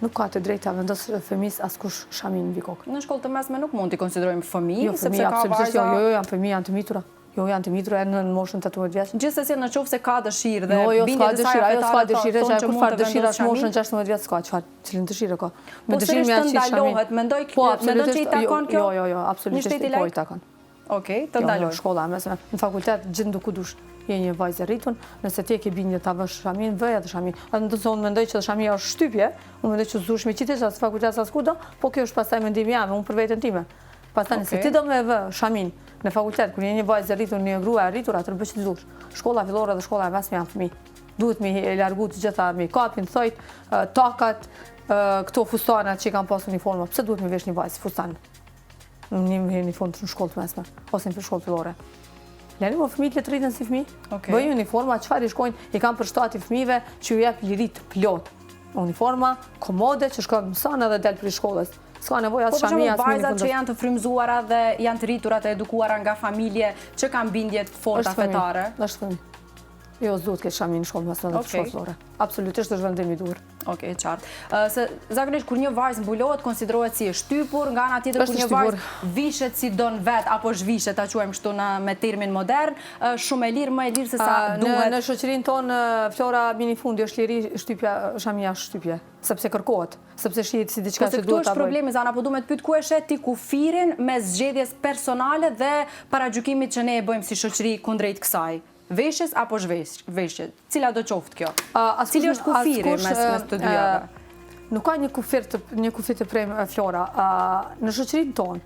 [SPEAKER 2] Nuk ka të drejtë ta vendos fëmijës askush shamin mbi kokë.
[SPEAKER 1] Në shkollë të mesme nuk mund t'i konsiderojmë fëmijë, sepse ka
[SPEAKER 2] vajza. Jo, janë fëmijë, janë të mitura. Jo, janë të mitura në moshën 18 vjeç.
[SPEAKER 1] Gjithsesi në qoftë se ka dëshirë dhe
[SPEAKER 2] bindjet e saj fetare që kur farë dëshira në moshën 16 vjeç s'ka, çfarë cilën dëshirë ka.
[SPEAKER 1] Me dëshirë me aq ndalohet, mendoj që i takon kjo.
[SPEAKER 2] Jo, absolutisht po i takon.
[SPEAKER 1] Okej, të ndaloj.
[SPEAKER 2] Shkolla mesme, në fakultet gjithë ku dush je një vajzë rritun, nëse ti e ke bindje ta vësh shamin, vëj atë shamin. Ndonëse unë mendoj që shamia është shtypje, unë mendoj që s'duhesh me qitesh as fakultet as kudo, po kjo është pastaj mendimi jam, unë për veten time. Pastaj nëse ti do me vë shamin në fakultet kur je një vajzë rritur, një grua e rritur, atë bëj ç'i dush. Shkolla fillore dhe shkolla e mesme janë fëmijë. Duhet me largu të gjitha make-upin, thojt, takat, këto fustanat që kanë pas uniforma. Pse duhet me vesh një vajzë fustan? Një uniform në shkollë të mesme, ose në shkollë fillore. Lani më fëmijët le të rriten si fëmijë. Bëjnë uniforma, çfarë i shkojnë, i kanë përshtatë fëmijëve që ju jep liri të plot. Uniforma komode që shkon mëson edhe del për shkollës. S'ka nevojë as shamia as
[SPEAKER 1] vajzat që janë të frymzuara dhe janë të rritura të edukuara nga familje që kanë bindje të forta fetare.
[SPEAKER 2] Është fëmijë. Jo, s'duhet këtë shamin në shkollë mesme dhe shkollë fillore. Absolutisht është vendim i duhur.
[SPEAKER 1] Okej, qartë. Se zakonisht kur një vajzë mbulohet konsiderohet si e shtypur, nga ana tjetër kur një vajzë vishet si don vet apo zhvishet, ta quajmë kështu me termin modern, shumë e lirë, më e lirë se sa duhet.
[SPEAKER 2] Në shoqërinë tonë Flora minifundi është liri, shtypja shamia është shtypje, sepse kërkohet, sepse shihet si diçka që duhet ta bëj.
[SPEAKER 1] Është problemi Zana, po duhet të pyet ku e shet ti kufirin mes zgjedhjes personale dhe paragjykimit që ne e bëjmë si shoqëri kundrejt kësaj. Veshjes apo veshje? Cila do qoftë kjo? Cili është kufiri mes të dyjave?
[SPEAKER 2] Nuk ka një kufir të prejmë Flora. Në shoqërinë tonë,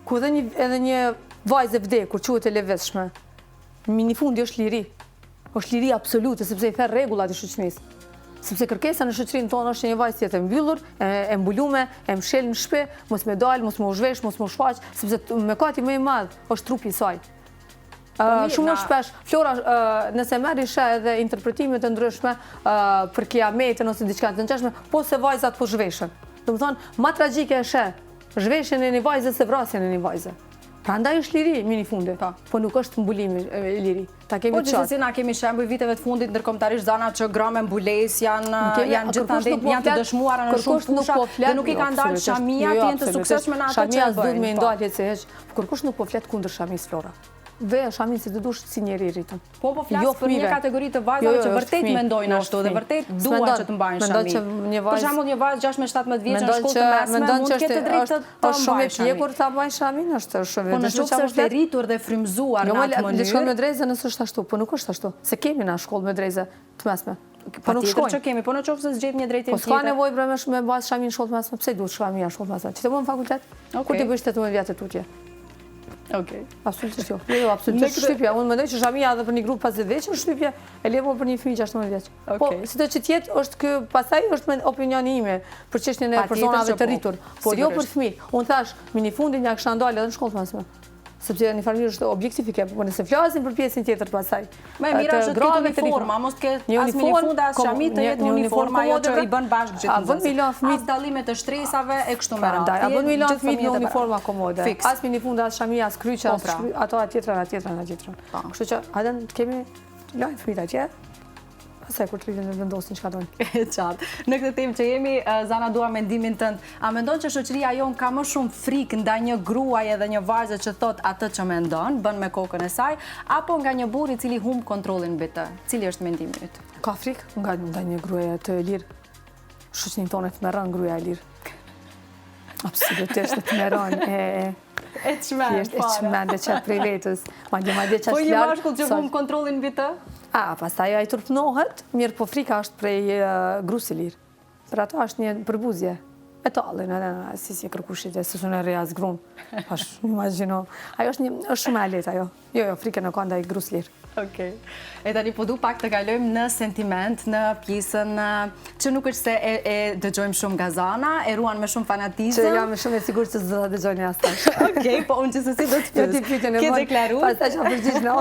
[SPEAKER 2] ku edhe një vajzë e vdekur, quhet e levishme, minifundi është liri. Është liri absolute, sepse i therr rregullat e shoqërisë. Sepse kërkesa në shoqërinë tonë është një vajzë tjetër mbyllur, e mbulume, e mshel në shtëpi, mos më dal, mos më zhvesh, mos më shfaq, sepse mëkati më i madh është trupi i saj. Shumë shpesh, Flora, nëse merr ishe edhe interpretime të ndryshme për kiametin ose diçka të ngjashme, po se vajzat po zhveshen. Domethënë, më tragjike është zhveshjen e një vajze se vrasjen e një vajze. Prandaj është liri minifundi, po nuk është mbulimi i liri. Ta kemi
[SPEAKER 1] qartë. Po gjithsesi na kemi shembuj viteve të fundit ndërkombëtarisht Zana që gra me mbulesë janë gjithandej janë të dëshmuara në shumë fusha dhe nuk i kanë dalë shamia të jenë të suksesshme në ato që
[SPEAKER 2] shamia duhet me ndalje se hiç, kërkush nuk po flet kundër shamis Flora. Veja shamin si të dush si njeri rritën.
[SPEAKER 1] Po flas për një kategori të vajzave që vërtet mendojnë ashtu dhe vërtet duan që të mbajnë shamin. Për shembull një vajzë 16-17 vjeç në shkollë të mesme mund të ketë të drejtë të mbajë shamin.
[SPEAKER 2] Kur ta mbajnë shamin është shumë
[SPEAKER 1] po në qoftë se është e rritur dhe frymzuar në atë mënyrë.
[SPEAKER 2] Jo, shkollë me drejze nëse është ashtu, po nuk është ashtu. Se kemi na shkollë me drejze të mesme.
[SPEAKER 1] Po nuk shkojnë. Që kemi, po në qoftë se zgjedh një drejtim tjetër.
[SPEAKER 2] Po s'ka nevojë për me mbajë shamin në shkollë të mesme, pse duhet shamia në shkollë të mesme? Që të bëjmë fakultet? Kur ti bësh 18 vjet tutje?
[SPEAKER 1] Okej.
[SPEAKER 2] Absolutisht jo. Jo, absolutisht shtypja. Unë mendoj që shamia edhe për një grup 50 vjeç është shtypje, e levo për një fëmijë 16 vjeç. Po, sido që të jetë, është ky pastaj është opinioni ime për çështjen e personave të rritur, por jo për fëmijë. Unë thash, minifundin ja kisha ndalë edhe në shkollë mesme. Sepse në familje është objektifike, por nëse flasim për pjesën tjetër pastaj.
[SPEAKER 1] Më mirë është të ketë uniforma, mos të ketë as minifunda as shamit të jetë uniforma ajo që i bën bashkë gjithë.
[SPEAKER 2] A bën milion fëmijë
[SPEAKER 1] as dallime të shtresave e kështu me radhë.
[SPEAKER 2] A bën milion fëmijë në uniforma komode. As minifunda as shamia as kryqe as ato tjetra. Kështu që atë kemi lajm fëmijë atje. pastaj kur të rritin vendosin çka doin.
[SPEAKER 1] Qartë. Në këtë temë që jemi, Zana, dua mendimin tënd. A mendon që shoqëria jon ka më shumë frikë ndaj një gruaje dhe një vajze që thot atë që mendon, bën me kokën e saj, apo nga një burr i cili humb kontrollin mbi të? Cili është mendimi yt?
[SPEAKER 2] Ka frikë nga një gruaje të lirë. Shoqërinë tonë të merron gruaja e lirë. Absolutisht të merron
[SPEAKER 1] E çmend.
[SPEAKER 2] e çmend e çet prej vetës. Madje çast
[SPEAKER 1] Po një
[SPEAKER 2] larg.
[SPEAKER 1] mashkull që humb kontrollin mbi të?
[SPEAKER 2] Pastaj ai turpnohet, mirë po frika është prej gruas i lirë. Për ato është një përbuzje. E tallin, si kërkushit e së në reja zgrun. Pash, imagjino. Ajo është shumë e lehtë ajo. Jo, frikën e ka ndaj gruas lirë.
[SPEAKER 1] Okej. E tani po du pak të kalojmë në sentiment, në pjesën që nuk është se e dëgjojmë shumë nga Zana, e ruan me shumë fanatizëm.
[SPEAKER 2] Që jam shumë e sigurt që s'do ta dëgjoni asnjë.
[SPEAKER 1] Okej, po unë që sësi do të pyes.
[SPEAKER 2] Ti pyetjen e
[SPEAKER 1] Ke
[SPEAKER 2] vonë.
[SPEAKER 1] deklaruar?
[SPEAKER 2] Pastaj çfarë përgjigj në?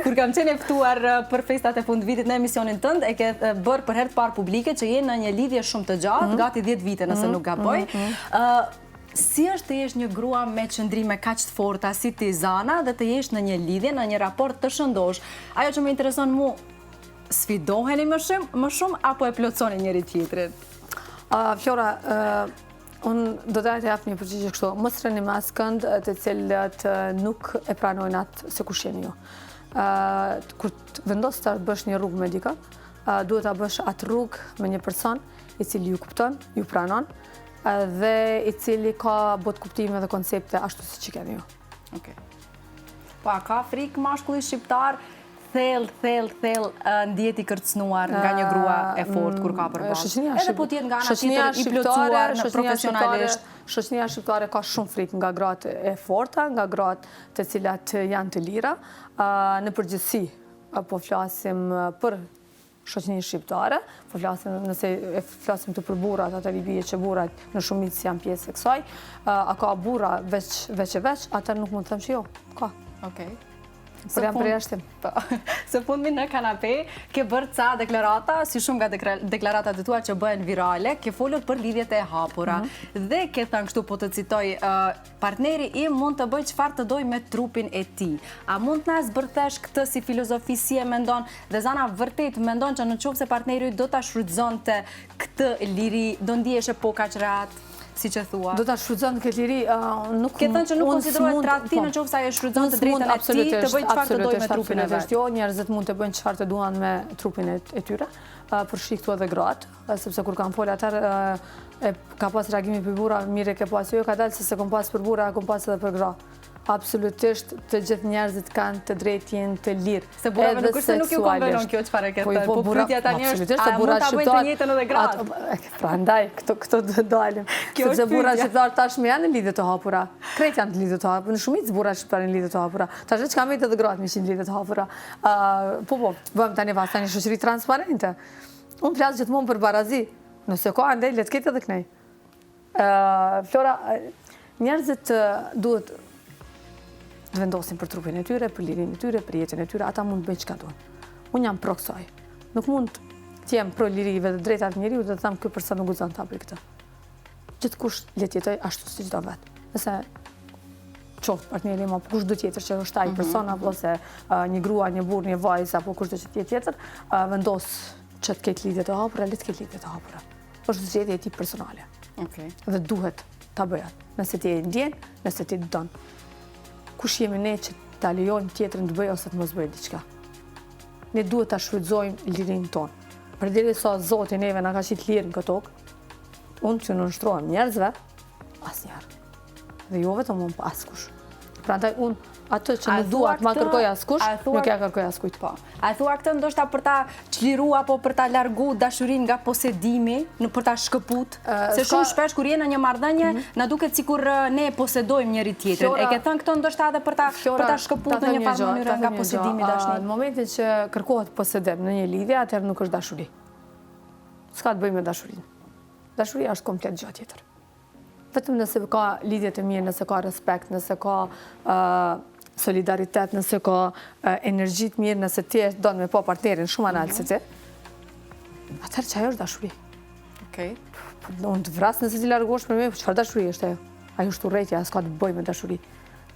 [SPEAKER 1] Kur kam qenë e ftuar për festat e fundvitit në emisionin tënd, e ke bërë për herë të parë publike që je në një lidhje shumë të gjatë, gati 10 vite nëse nuk gaboj. Si është të jesh një grua me qëndrime kaq të forta si ti, Zana, dhe të jesh në një lidhje, në një raport të shëndosh? Ajo që më intereson mu, sfidoheni më shumë apo e plotsoni njëri tjetrin?
[SPEAKER 2] Fjora, unë do të jap një përgjigje kështu. Mos rëni me askënd të cilët nuk e pranojnë atë se kush jeni ju. Kur të vendos të bësh një rrugë me dikë, duhet ta bësh atë rrugë me një person i cili ju kupton, ju pranon, dhe i cili ka bot kuptime dhe koncepte ashtu si që keni ju.
[SPEAKER 1] Okej. Po, a ka frikë mashkulli shqiptar thell ndihet i kërcënuar nga një grua e fortë kur ka përballë? Edhe po tjetë nga ana tjetër i plotësuar profesionalisht.
[SPEAKER 2] Shoqëria shqiptare ka shumë frikë nga gratë e forta, nga gratë të cilat janë të lira. Në përgjithësi, po flasim për shoqërinë shqiptare, po nëse e flasim të për burrat, atëri bie që burrat në shumicë janë pjesë e kësaj. A ka burra veç, ata nuk mund të them që jo. Ka.
[SPEAKER 1] Okej.
[SPEAKER 2] Por jam përjashtim.
[SPEAKER 1] Së fundmi në kanape, ke bërë ca deklarata, si shumë nga deklaratat e tua që bëhen virale, ke folur për lidhjet e hapura. Dhe ke thënë kështu, po të citoj, partneri im mund të bëj çfarë të doj me trupin e tij. A mund të na zbërthesh këtë si filozofi, si e mendon? Dhe Zana vërtet mendon që nëse partneri do ta shfrytëzonte këtë liri, do ndihesh po kaq rehat? Si që thua.
[SPEAKER 2] Do ta shfrytëzon këtë liri, nuk...
[SPEAKER 1] Ke thënë që nuk konsiderohet tradhti nëse ai e shfrytëzon të drejtën e tij të bëjë çfarë të dojë me trupin e vet.
[SPEAKER 2] Jo, njerëzit mund të bëjnë çfarë të duan me trupin e tyre, për shkak këtu edhe gratë, sepse kur kanë folë atëherë ka pas reagimi për burra, mirë ke pas jo, ka dalë se kom pas për burra, kom pas edhe për gra. Absolutisht të gjithë njerëzit kanë të drejtjen të lirë.
[SPEAKER 1] Se burrave nuk është se nuk ju konvenon kjo çfarë ke thënë, po pyetja tani është, a mund ta bëjnë të njëjtën edhe gratë?
[SPEAKER 2] Prandaj këto do dalim. Sepse burrat shqiptar tashmë janë në lidhje të hapura. Krejt janë në lidhje të hapura, në shumicë burrat shqiptar në lidhje të hapura. Tash çka më të gratë në lidhje të hapura. Po, bëjmë tani vasa një shoqëri transparente. Unë flas gjithmonë për barazi. Nëse ka andaj le të ketë edhe kënej. Flora, njerëzit duhet të vendosin për trupin e tyre, për lirinë e tyre, për jetën e tyre, ata mund të bëjnë çka duan. Unë jam pro kësaj. Nuk mund të jem pro lirive dhe drejtat e njeriu dhe të them ky person nuk guxon ta bëjë këtë. Gjithkush le të jetojë ashtu siç do vet. Nëse qoftë partneri im apo kush do tjetër që është ai person apo se një grua, një burr, një vajzë apo kush do të jetë tjetër, vendos që të ketë lidhje të hapura, le të ketë lidhje të hapura. Është zgjedhja e tij personale.
[SPEAKER 1] Okej.
[SPEAKER 2] Dhe duhet ta bëj atë. Nëse ti e ndjen, nëse ti don. Kush jemi ne që ta lejojmë tjetrin të bëjë ose të mos bëjë diçka. Ne duhet ta shfrytëzojmë lirinë tonë. Përderisa Zoti neve na ka qit lirë në këtë tokë, unë që nuk shtrohem njerëzve, asnjëherë. Dhe jo vetëm unë, pa askush. Prandaj unë atë që nuk dua të ma kërkoj askush, nuk ja kërkoj askujt.
[SPEAKER 1] Po. A thua këtë ndoshta për ta çliru apo për ta largu dashurinë nga posedimi, për ta shkëput? Se shumë shpesh kur jeni në një marrëdhënie, na duket sikur ne posedojmë njëri tjetrin. E ke thënë këtë ndoshta edhe për ta shkëput në një farë mënyrë nga posedimi dashni.
[SPEAKER 2] Në momentin që kërkohet posedim në një lidhje, atëherë nuk është dashuri. S'ka të bëjë me dashurinë. Dashuria është komplet gjë tjetër. Vetëm nëse ka lidhje të mirë, nëse ka respekt, nëse ka solidaritet, nëse ka energji të mirë, nëse ti do me pa partnerin shumë analë se ti, atëherë që ajo është dashuri.
[SPEAKER 1] Okej.
[SPEAKER 2] Unë të vras nëse ti largosh për me, çfarë dashuri është ajo? Ajo është urrejtja, s'ka të bëjë me dashuri.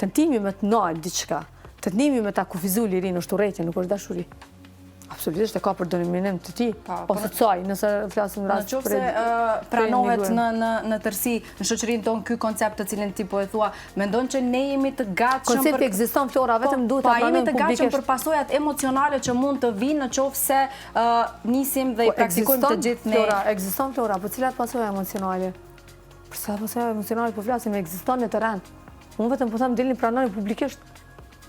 [SPEAKER 2] Tentimi me të nalë diçka, tentimi me ta kufizu lirinë është urrejtje, nuk është dashuri. Absolutisht e ka për dënimin të ti, ose të saj, nëse flasim rast
[SPEAKER 1] për... Nëse pranohet në tërsi, në shoqërinë tonë ky koncept të cilin ti po e thua, mendon që ne jemi të gatshëm për...
[SPEAKER 2] Koncepti ekziston, Flora, vetëm duhet ta pranojmë publikisht.
[SPEAKER 1] Pa jemi të gatshëm për pasojat emocionale që mund të vinë në qoftë se nisim dhe i praktikojmë të gjithë ne.
[SPEAKER 2] Ekziston, Flora, po cilat pasoja emocionale? Për sa pasoja emocionale po flasim, ekziston në terren. Unë vetëm po them dilni pranojmë publikisht.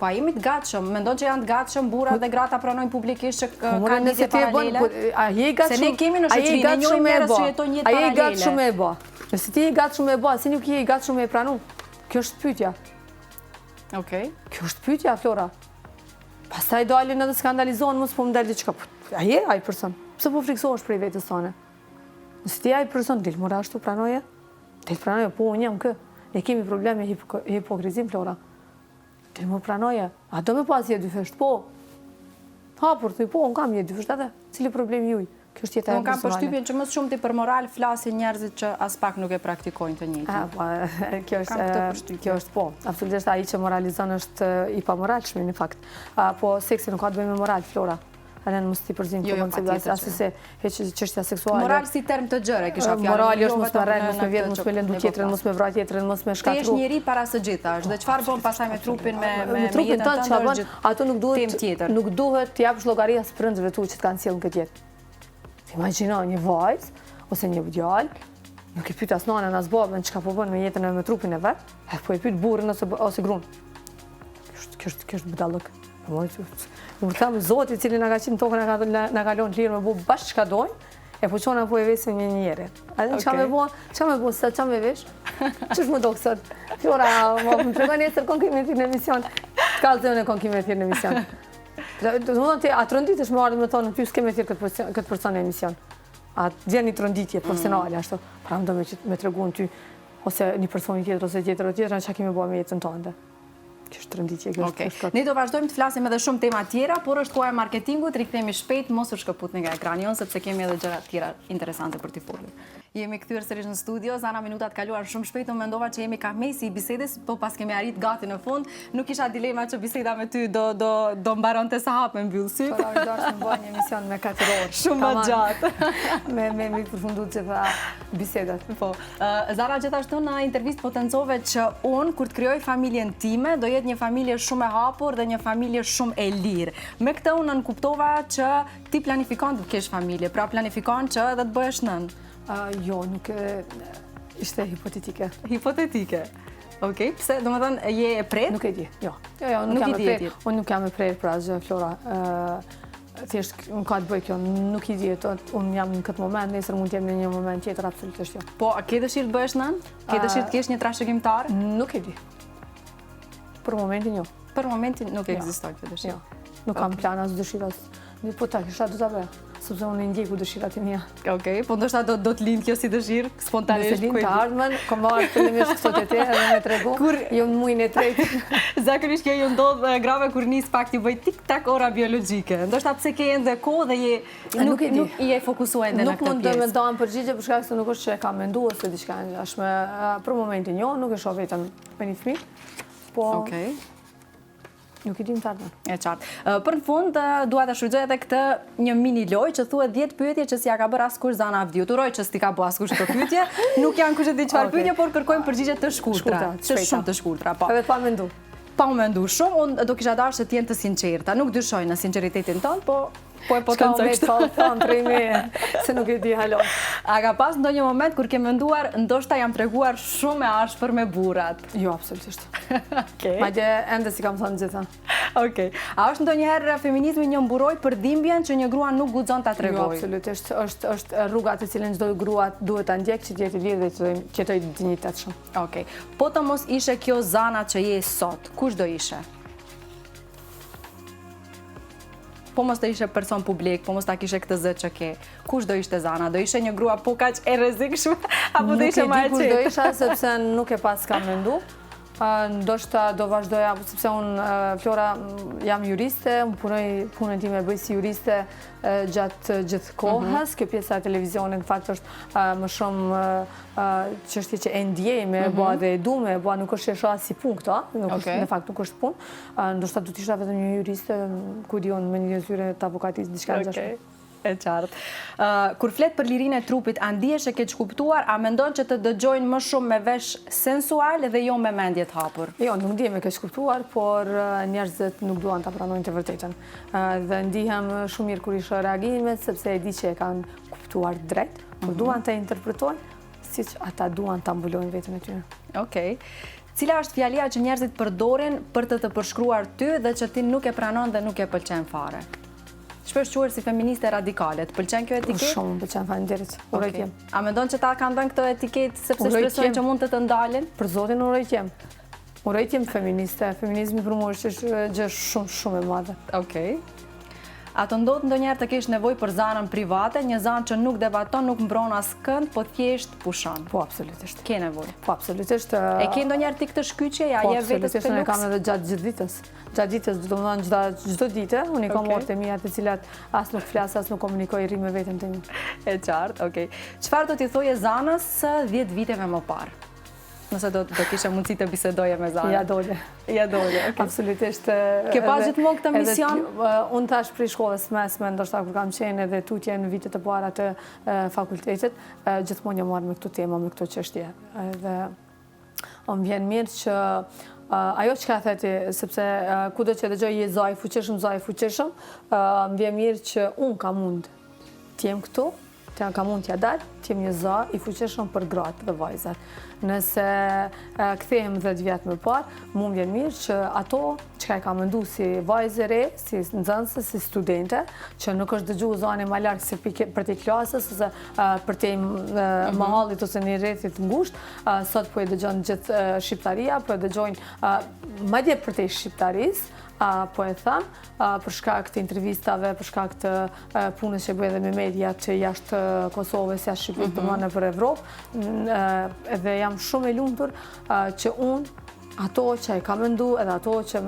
[SPEAKER 1] Pa jemi të gatshëm, mendon që janë të gatshëm burrat dhe gratta pranojnë publikisht që kanë lidhje paralele? Se ne kemi në shoqëri, ne njohim njerëz që jetojnë jetë paralele.
[SPEAKER 2] A je i gatshëm me e bë? Nëse ti je i gatshëm me e bë, si nuk je i gatshëm me e pranu? Kjo është pyetja.
[SPEAKER 1] Okej.
[SPEAKER 2] Kjo është pyetja, Flora. Pastaj dalin edhe skandalizohen, mos po më dal diçka. A je ai person? Pse po friksohesh për vetes tonë? Nëse ti ai person dil mora ashtu pranoje? Ti pranoje, po unë jam kë. Ne kemi probleme hipokrizim, Flora. Ti më pranoje, a do me pas jetë dy fesht, po. Hapur, thuj, po, unë kam jetë dy fesht, atë, cili problemi juj? Kjo është jetë e
[SPEAKER 1] unë kam përshtypjen që mësë shumë ti për moral flasin njerëzit që as pak nuk e praktikojnë të njëjtin.
[SPEAKER 2] Kjo është po. Absolutisht ai që moralizon është i pamoralshëm në fakt. Po seksi nuk ka të bëjë me moral, Flora. Alen mos ti përzim këtë koncept asëse çështja seksuale.
[SPEAKER 1] Moral si term të gjëre, kisha fjalën.
[SPEAKER 2] Morali është mos me rreth, mos me vjet, mos me lëndu tjetrën, mos me vrarë tjetrën, mos me shkatru.
[SPEAKER 1] Ti je njeri para së gjithash, dhe çfarë bën pastaj me trupin me
[SPEAKER 2] trupin tënd çfarë bën? Ato nuk duhet të japësh llogari as prindërve tu që të kanë sjellën këtë jetë. Imagjino një vajzë ose një djalë, nuk e pyet as nënën as babën çka po bën me jetën e me trupin e vet, po e pyet burrin ose gruan. Kjo është budallëk. Më thamë Zoti i cili na ka qinë tokën na ka lënë lirë me bu bashkë çka dojnë, e po çona po e vesim një njeri. A dhe çka më bë, çka më vesh? Ç'është më dok sot? Flora, më tregon nesër konkimetin në emision. Ka zënë konkimetin në emision. Do të thonë ti atronditesh më ardhmë të thonë ty s'ke me thirr këtë person në emision. A vjen një tronditje profesionale ashtu. Pra më do me treguon ty ose një person tjetër ose tjetër çka kemi bërë me jetën tonë. Kjo është rënditje, kjo është.
[SPEAKER 1] Ne do vazhdojmë të flasim edhe shumë tema tjera, por është koha e marketingut, rikthehemi shpejt, mos u shkëputni nga ekrani jon, sepse kemi edhe gjëra tjera interesante për t'i folur. Jemi kthyer sërish në studio, Zana, minutat kaluar shumë shpejt, unë mendova që jemi ka mesi i bisedës, po pas kemi arrit gati në fund, nuk kisha dilema që biseda me ty do mbaronte sa hap me mbyll sy.
[SPEAKER 2] Po do të bëj një emision me 4 orë.
[SPEAKER 1] Shumë më gjatë.
[SPEAKER 2] Me përfunduar gjitha bisedat.
[SPEAKER 1] Po. Zana, gjithashtu në intervistë potencove që unë kur të krijoj familjen time, do jetë një familje shumë e hapur dhe një familje shumë e lirë. Me këtë unë nënkuptova që ti planifikon të kesh familje, pra planifikon që edhe të bëhesh nën.
[SPEAKER 2] Jo, nuk ishte hipotetike.
[SPEAKER 1] Hipotetike. Okej, pse? Do më thënë, je e prerë?
[SPEAKER 2] Nuk e di, jo. Nuk i di e ti. Unë nuk jam e prerë për asgjë, Flora. Thjesht më ka të bëj kjo, nuk i di, unë jam në këtë moment, nesër mund të jem në një moment tjetër, absolutisht jo.
[SPEAKER 1] Po, a ke dëshirë të bëhesh nën? Ke dëshirë të kesh një trashëgimtar?
[SPEAKER 2] Nuk e di. Për momentin jo.
[SPEAKER 1] Për momentin nuk ekzistoj këtë dëshirë?
[SPEAKER 2] Jo. Nuk kam plan as dëshirë, po ta kisha do ta bëj. Sepse unë ndjeku dëshirat e mia.
[SPEAKER 1] Okej, po ndoshta do të lind kjo si dëshirë spontanisht.
[SPEAKER 2] Nëse lind të ardhmen, kam marrë fillimisht këto te edhe me tregu. Jo në muajin e tretë.
[SPEAKER 1] Zakonisht kjo ju ndodh grave kur nis pak ti bëj tik-tak ora biologjike. Ndoshta pse ke ende kohë dhe nuk i je fokusuar ende në këtë pjesë.
[SPEAKER 2] Nuk mund të më dam përgjigje për shkak se nuk është që e kam menduar se diçka ngjashme. Për momentin jo, nuk e shoh vetëm me një fëmijë. Po.
[SPEAKER 1] Okej.
[SPEAKER 2] Nuk i dim të ardhën.
[SPEAKER 1] E qartë. Për në fund, dua të shfrytëzoj edhe këtë një mini lojë që thuhet 10 pyetje që s'ja ka bërë askush Zana Avdiut. Uroj që s'ti ka bërë askush këto pyetje. Nuk janë kush e di çfarë pyetje, por kërkojmë përgjigje të shkurtra. Shumë të shkurtra, po.
[SPEAKER 2] Edhe pa mendu.
[SPEAKER 1] Pa u mendu shumë, unë do kisha dashur të jenë të sinqerta. Nuk dyshoj në sinqeritetin tonë, po e potencoj kështu.
[SPEAKER 2] Thonë prej meje, se nuk e di halo.
[SPEAKER 1] A ka pas ndonjë moment kur ke menduar, ndoshta jam treguar shumë e ashpër me burrat?
[SPEAKER 2] Jo, absolutisht.
[SPEAKER 1] Okej.
[SPEAKER 2] Madje ende si kam thënë gjitha.
[SPEAKER 1] Okej. A është ndonjëherë feminizmi një mburoj për dhimbjen që një grua nuk guxon ta tregojë?
[SPEAKER 2] Jo, absolutisht. Është rruga të cilën çdo grua duhet ta ndjek që të jetë lirë dhe të jetojë dinjitetshëm.
[SPEAKER 1] Okej. Po të mos ishe kjo Zana që je sot, kush do ishe? Po mos të ishe person publik, po mos ta kishe këtë zë që ke. Kush do ishte Zana? Do ishe një grua po kaq e rrezikshme apo do ishe më e qetë?
[SPEAKER 2] Nuk e di kush do isha sepse nuk e pas kam mendu. Ndoshta do vazhdoja, sepse unë, Flora, jam juriste, unë punën time e bëj si juriste gjatë gjithë kohës. Kjo pjesa e televizionit në fakt është më shumë çështje që e ndjej me bua dhe e du me bua, nuk është shoha si punë këto, në fakt nuk është punë. Ndoshta do të isha vetëm një juriste, ku di unë, me një zyre të avokatisë, diçka në gjashtë.
[SPEAKER 1] E qartë. Kur flet për lirinë e trupit, a ndihesh e ke kuptuar, a mendon që të dëgjojnë më shumë me vesh sensual dhe jo me mendje të hapur?
[SPEAKER 2] Jo, nuk ndihem e ke kuptuar, por njerëzit nuk duan ta pranojnë të vërtetën. Dhe ndihem shumë mirë kur i shoh reagimet, sepse e di që e kanë kuptuar drejt, por duan ta interpretojnë siç ata duan ta mbulojnë veten e tyre.
[SPEAKER 1] Okej. Cila është fjalia që njerëzit përdorin për të përshkruar ty dhe që ti nuk e pranon dhe nuk e pëlqen fare? Shpesh quhet si feministe radikale. Të pëlqen kjo etiketë?
[SPEAKER 2] Shumë pëlqen, faleminderit. Urojtjem.
[SPEAKER 1] A mendon që ta kanë dhënë këtë etiketë sepse shpresojnë që mund të ndalen?
[SPEAKER 2] Për zotin urojtjem. Urojtjem feministe. Feminizmi për mua është gjë shumë e madhe.
[SPEAKER 1] Okej. A të ndodh ndonjëherë të kesh nevojë për zanën private, një zanë që nuk debaton, nuk mbron askënd, po thjesht pushon?
[SPEAKER 2] Po, absolutisht.
[SPEAKER 1] Ke nevojë?
[SPEAKER 2] Po, absolutisht.
[SPEAKER 1] E ke ndonjëherë ti këtë shkyqje, ja je vetes
[SPEAKER 2] këtë luks? Po, kam edhe gjatë gjithë ditës. Gjatë ditës, do të thonë çdo ditë, unë kam orët e mia të cilat as nuk flas, as nuk komunikoj, rri me veten time.
[SPEAKER 1] E qartë, okej. Çfarë do t'i thoje zanës 10 viteve më parë? Nëse do kishe mundësi të bisedoje me zanën.
[SPEAKER 2] Ja dole.
[SPEAKER 1] Ja dole, okej.
[SPEAKER 2] Absolutisht.
[SPEAKER 1] Ke pas gjithmonë këtë mision?
[SPEAKER 2] Unë tash prej shkollës mesme, ndoshta kur kam qenë edhe tutje në vitet e para të fakultetit, gjithmonë jam marrë me këto tema, me këto çështje. Dhe më vjen mirë që ajo që ka theti, sepse kudo që dëgjoj je zaj fuqishëm, më vjen mirë që unë kam mund t'jem këtu, ka mund t'ja dalë, t'jem një za i fuqishëm për gratë dhe vajzat. Nëse kthehem 10 vjet më parë, mu më vjen mirë që ato çka e kam menduar si vajzë re, si nxënëse, si studente, që nuk është dëgjuar zani më larg se për te klasës ose për te mahallit ose një rrethit ngushtë, sot po e dëgjon gjithë shqiptaria, po e dëgjojnë madje për te shqiptarisë. Po e them, për shkak të intervistave, për shkak të punës që bëj edhe me media që jashtë Kosovës, jashtë Shqipërisë, domethënë për Evropë, edhe jam shumë e lumtur që unë ato që e kam menduar edhe ato që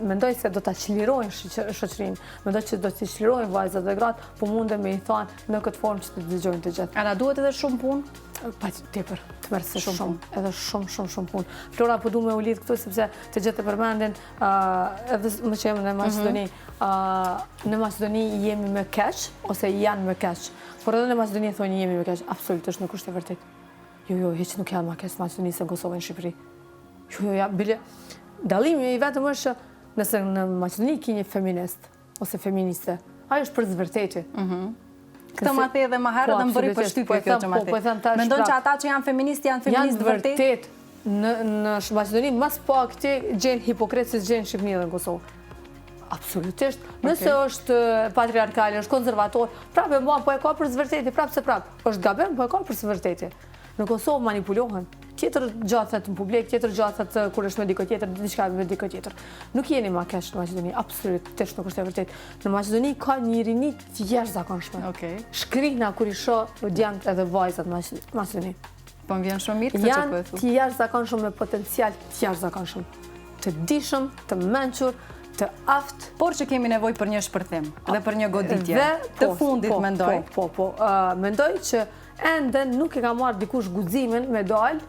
[SPEAKER 2] mendoj se do ta çlirojnë shoqërinë, mendoj që do t'i çlirojnë vajzat dhe gratë, po mundem me i thonë në këtë formë që të dëgjojnë të gjithë.
[SPEAKER 1] A na duhet edhe shumë punë?
[SPEAKER 2] Pa tepër, të mërë shumë, edhe shumë punë. Flora, po du me u lidhë këtu, sepse të gjithë të përmendin, edhe më që jemë në Macedoni, në Macedoni jemi me keq, ose janë me keq, por edhe në Macedoni thonë jemi me keq, absolutisht nuk është e vërtet. Jo, heq nuk janë ma keq Macedoni se në Kosovë në Shqipëri. Jo, bile, dalimi i vetëm është nëse në Macedoni ki një feminist, ose feministe, ajo është për zvërteti.
[SPEAKER 1] Këtë ma the edhe ma herë dhe më bëri për shtypje kjo që ma the. Mendon që ata që janë feministë
[SPEAKER 2] janë vërtet? Në Macedoni, mas pak ti gjenë hipokretë si gjenë Shqipëni dhe në Kosovë. Absolutisht. Nëse është patriarkale, është konservator, prapë po e ka për zvërteti, prapë se prapë. është gabim, po e ka për zvërteti. Në Kosovë manipulohen. Tjetër gjatë thëtë në publik, tjetër gjatë thëtë kur është me diko tjetër, diçka me diko tjetër. Nuk jeni ma kesh në Macedoni, absolutisht nuk është e vërtet. Në Macedoni ka një rini të jashtëzakonshme. Shkrihna kur i shoh djemtë edhe vajzat në Macedoni.
[SPEAKER 1] Po më vjen shumë mirë këtë që po e thu.
[SPEAKER 2] Janë të jashtëzakonshëm me potencial të jashtëzakonshëm. Të dishëm, të mençur, të aftë.
[SPEAKER 1] Por që kemi nevojë për një shpërthim dhe për një goditje. Të fundit mendoj.
[SPEAKER 2] Po. Mendoj që ende nuk e ka marrë dikush guximin me dalë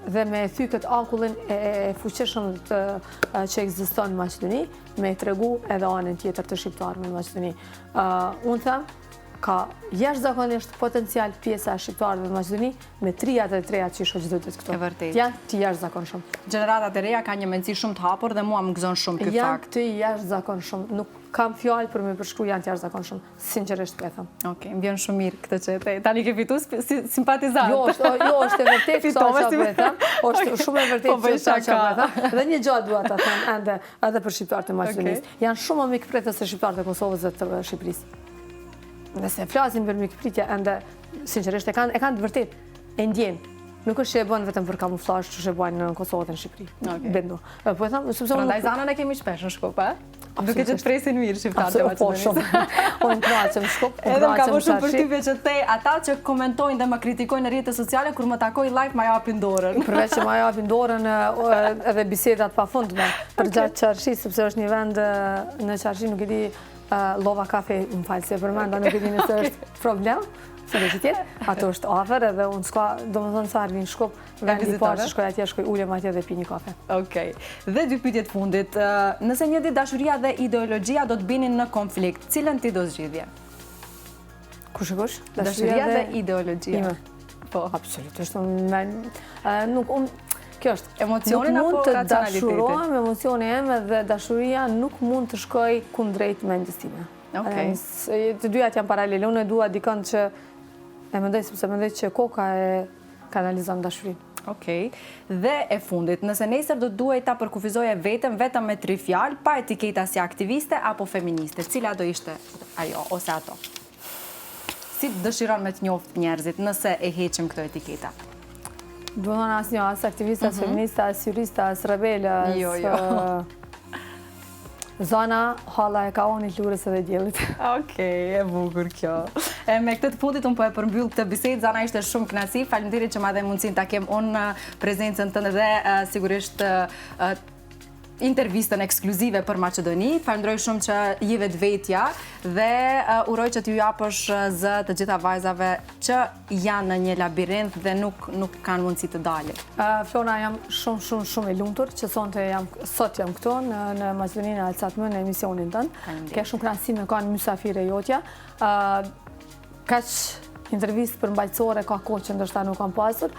[SPEAKER 2] dhe me thy këtë akullin e fuqishëm që ekziston në Macedoni, me tregu edhe anën tjetër të shqiptarëve në Macedoni. Unë them, ka jashtëzakonisht potencial pjesa e shqiptarëve në Macedoni me trijat e trejat që i shoh çdo ditë këto.
[SPEAKER 1] E vërtetë.
[SPEAKER 2] Janë të jashtëzakonshëm.
[SPEAKER 1] Gjeneratat e reja ka një mendësi shumë të hapur dhe mua më gëzon shumë ky fakt.
[SPEAKER 2] Janë të jashtëzakonshëm. Nuk kam fjalë për me përshkruaj, janë të jashtëzakonshëm. Sinqerisht po e them.
[SPEAKER 1] Okej, më vjen shumë mirë këtë që e tani ke fituar simpatizant.
[SPEAKER 2] Jo, është e vërtetë sa po e them. Është shumë e vërtetë sa po e them. Dhe një gjë dua ta them edhe për shqiptarët e Maqedonisë. Janë shumë më mikpritës se shqiptarët e Kosovës dhe të Shqipërisë. Nëse flasin për mikpritje, ende sinqerisht e kanë të vërtetë, e ndjejnë. Nuk është që e bën vetëm për kamuflazh, që e bën në Kosovë dhe në Shqipëri. Bendu. Po e them, sepse
[SPEAKER 1] prandaj zanën e kemi shpesh në Shkup, Duke që të presin mirë shqiptarët e
[SPEAKER 2] Po,
[SPEAKER 1] Maqedonisë.
[SPEAKER 2] shumë. Unë kënaqem Shkup,
[SPEAKER 1] Edhe më ka bërë shumë
[SPEAKER 2] Çarshi.
[SPEAKER 1] përshtypje që ata që komentojnë dhe më kritikojnë në rrjetet sociale, kur më takoj live ma japin dorën.
[SPEAKER 2] Përveç që ma japin dorën edhe bisedat pafundme për gjatë Çarshi, sepse është një vend në Çarshi, nuk e di Lova Kafe, më falë se përmenda, nuk e di nëse është problem, se dhe që tjetë, ato është afer edhe unë s'ka, do më thënë sa arvin Shkup, vendi i parë që shkoj atje, shkoj ulem atje dhe pi një kafe.
[SPEAKER 1] Okej. Dhe dy pyetjet fundit. Nëse një ditë dashuria dhe ideologjia do të binin në konflikt, cilën ti do zgjidhje?
[SPEAKER 2] Kush e kush?
[SPEAKER 1] Dashuria dhe ideologjia.
[SPEAKER 2] Ime.
[SPEAKER 1] Po.
[SPEAKER 2] Absolutisht, kjo është.
[SPEAKER 1] Emocionin
[SPEAKER 2] nuk
[SPEAKER 1] apo
[SPEAKER 2] mund të
[SPEAKER 1] racionalitetin?
[SPEAKER 2] dashurohem emocioni eme dhe dashuria nuk mund të shkoj kundrejt mendjes time.
[SPEAKER 1] Okej.
[SPEAKER 2] Të dyjat janë paralele. Unë e dua dikën që e mendoj sepse mendoj që koka e kanalizon dashurinë.
[SPEAKER 1] Okej. Dhe e fundit, nëse nesër do duhej ta përkufizoje vetëm me 3 fjalë, pa etiketa si aktiviste apo feministe, cila do ishte ajo ose ato? Si dëshiron me të njoft njerëzit nëse e heqim këto etiketa?
[SPEAKER 2] Do të thonë asnjë, as aktiviste, as feministe, as juriste, as rebele,
[SPEAKER 1] Jo.
[SPEAKER 2] Zona halla e kaonit, lurës edhe diellit.
[SPEAKER 1] Okej, e bukur kjo. Me këtë të fundit unë po e përmbyll këtë bisedë, Zana ishte shumë kënaqësi. Faleminderit që ma dhe mundësinë ta kem unë prezencën tënde dhe sigurisht intervistën ekskluzive për Maqedoni. Falenderoj shumë që je vetvetja dhe uroj që t'ju japësh zë të gjitha vajzave që janë në një labirint dhe nuk kanë mundësi të dalin.
[SPEAKER 2] Flora, jam shumë e lumtur që sot jam këtu në Maqedoninë e Alsatmë në emisionin tënë. Ke shumë kënaqësi me kanë mysafire jotja. Kaq intervistë përmbajtësore ka kohë që ndoshta nuk kam pasur,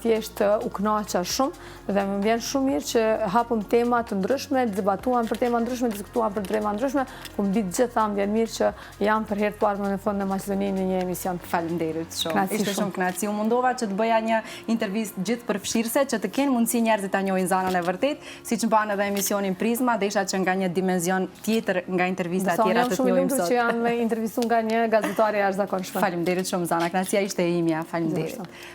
[SPEAKER 2] thjesht u kënaqa shumë dhe më vjen shumë mirë që hapëm tema të ndryshme, debatuam për tema ndryshme, diskutuam për tema ndryshme, po mbi të gjitha më vjen mirë që jam për herë të parë në fund në Maqedoni në një emision.
[SPEAKER 1] Faleminderit shumë. Ishte shumë kënaqësi. U mundova që të bëja një intervistë gjithë përfshirëse që të kenë mundësi njerëzit ta njohin Zanën e vërtet, siç mban edhe emisionin Prizma, desha që nga një dimension tjetër nga intervista tjera të të njohim sot.
[SPEAKER 2] Që jam intervistuar nga një gazetare jashtëzakonshme.
[SPEAKER 1] Faleminderit shumë Zana, kënaqësia ishte e imja. Faleminderit.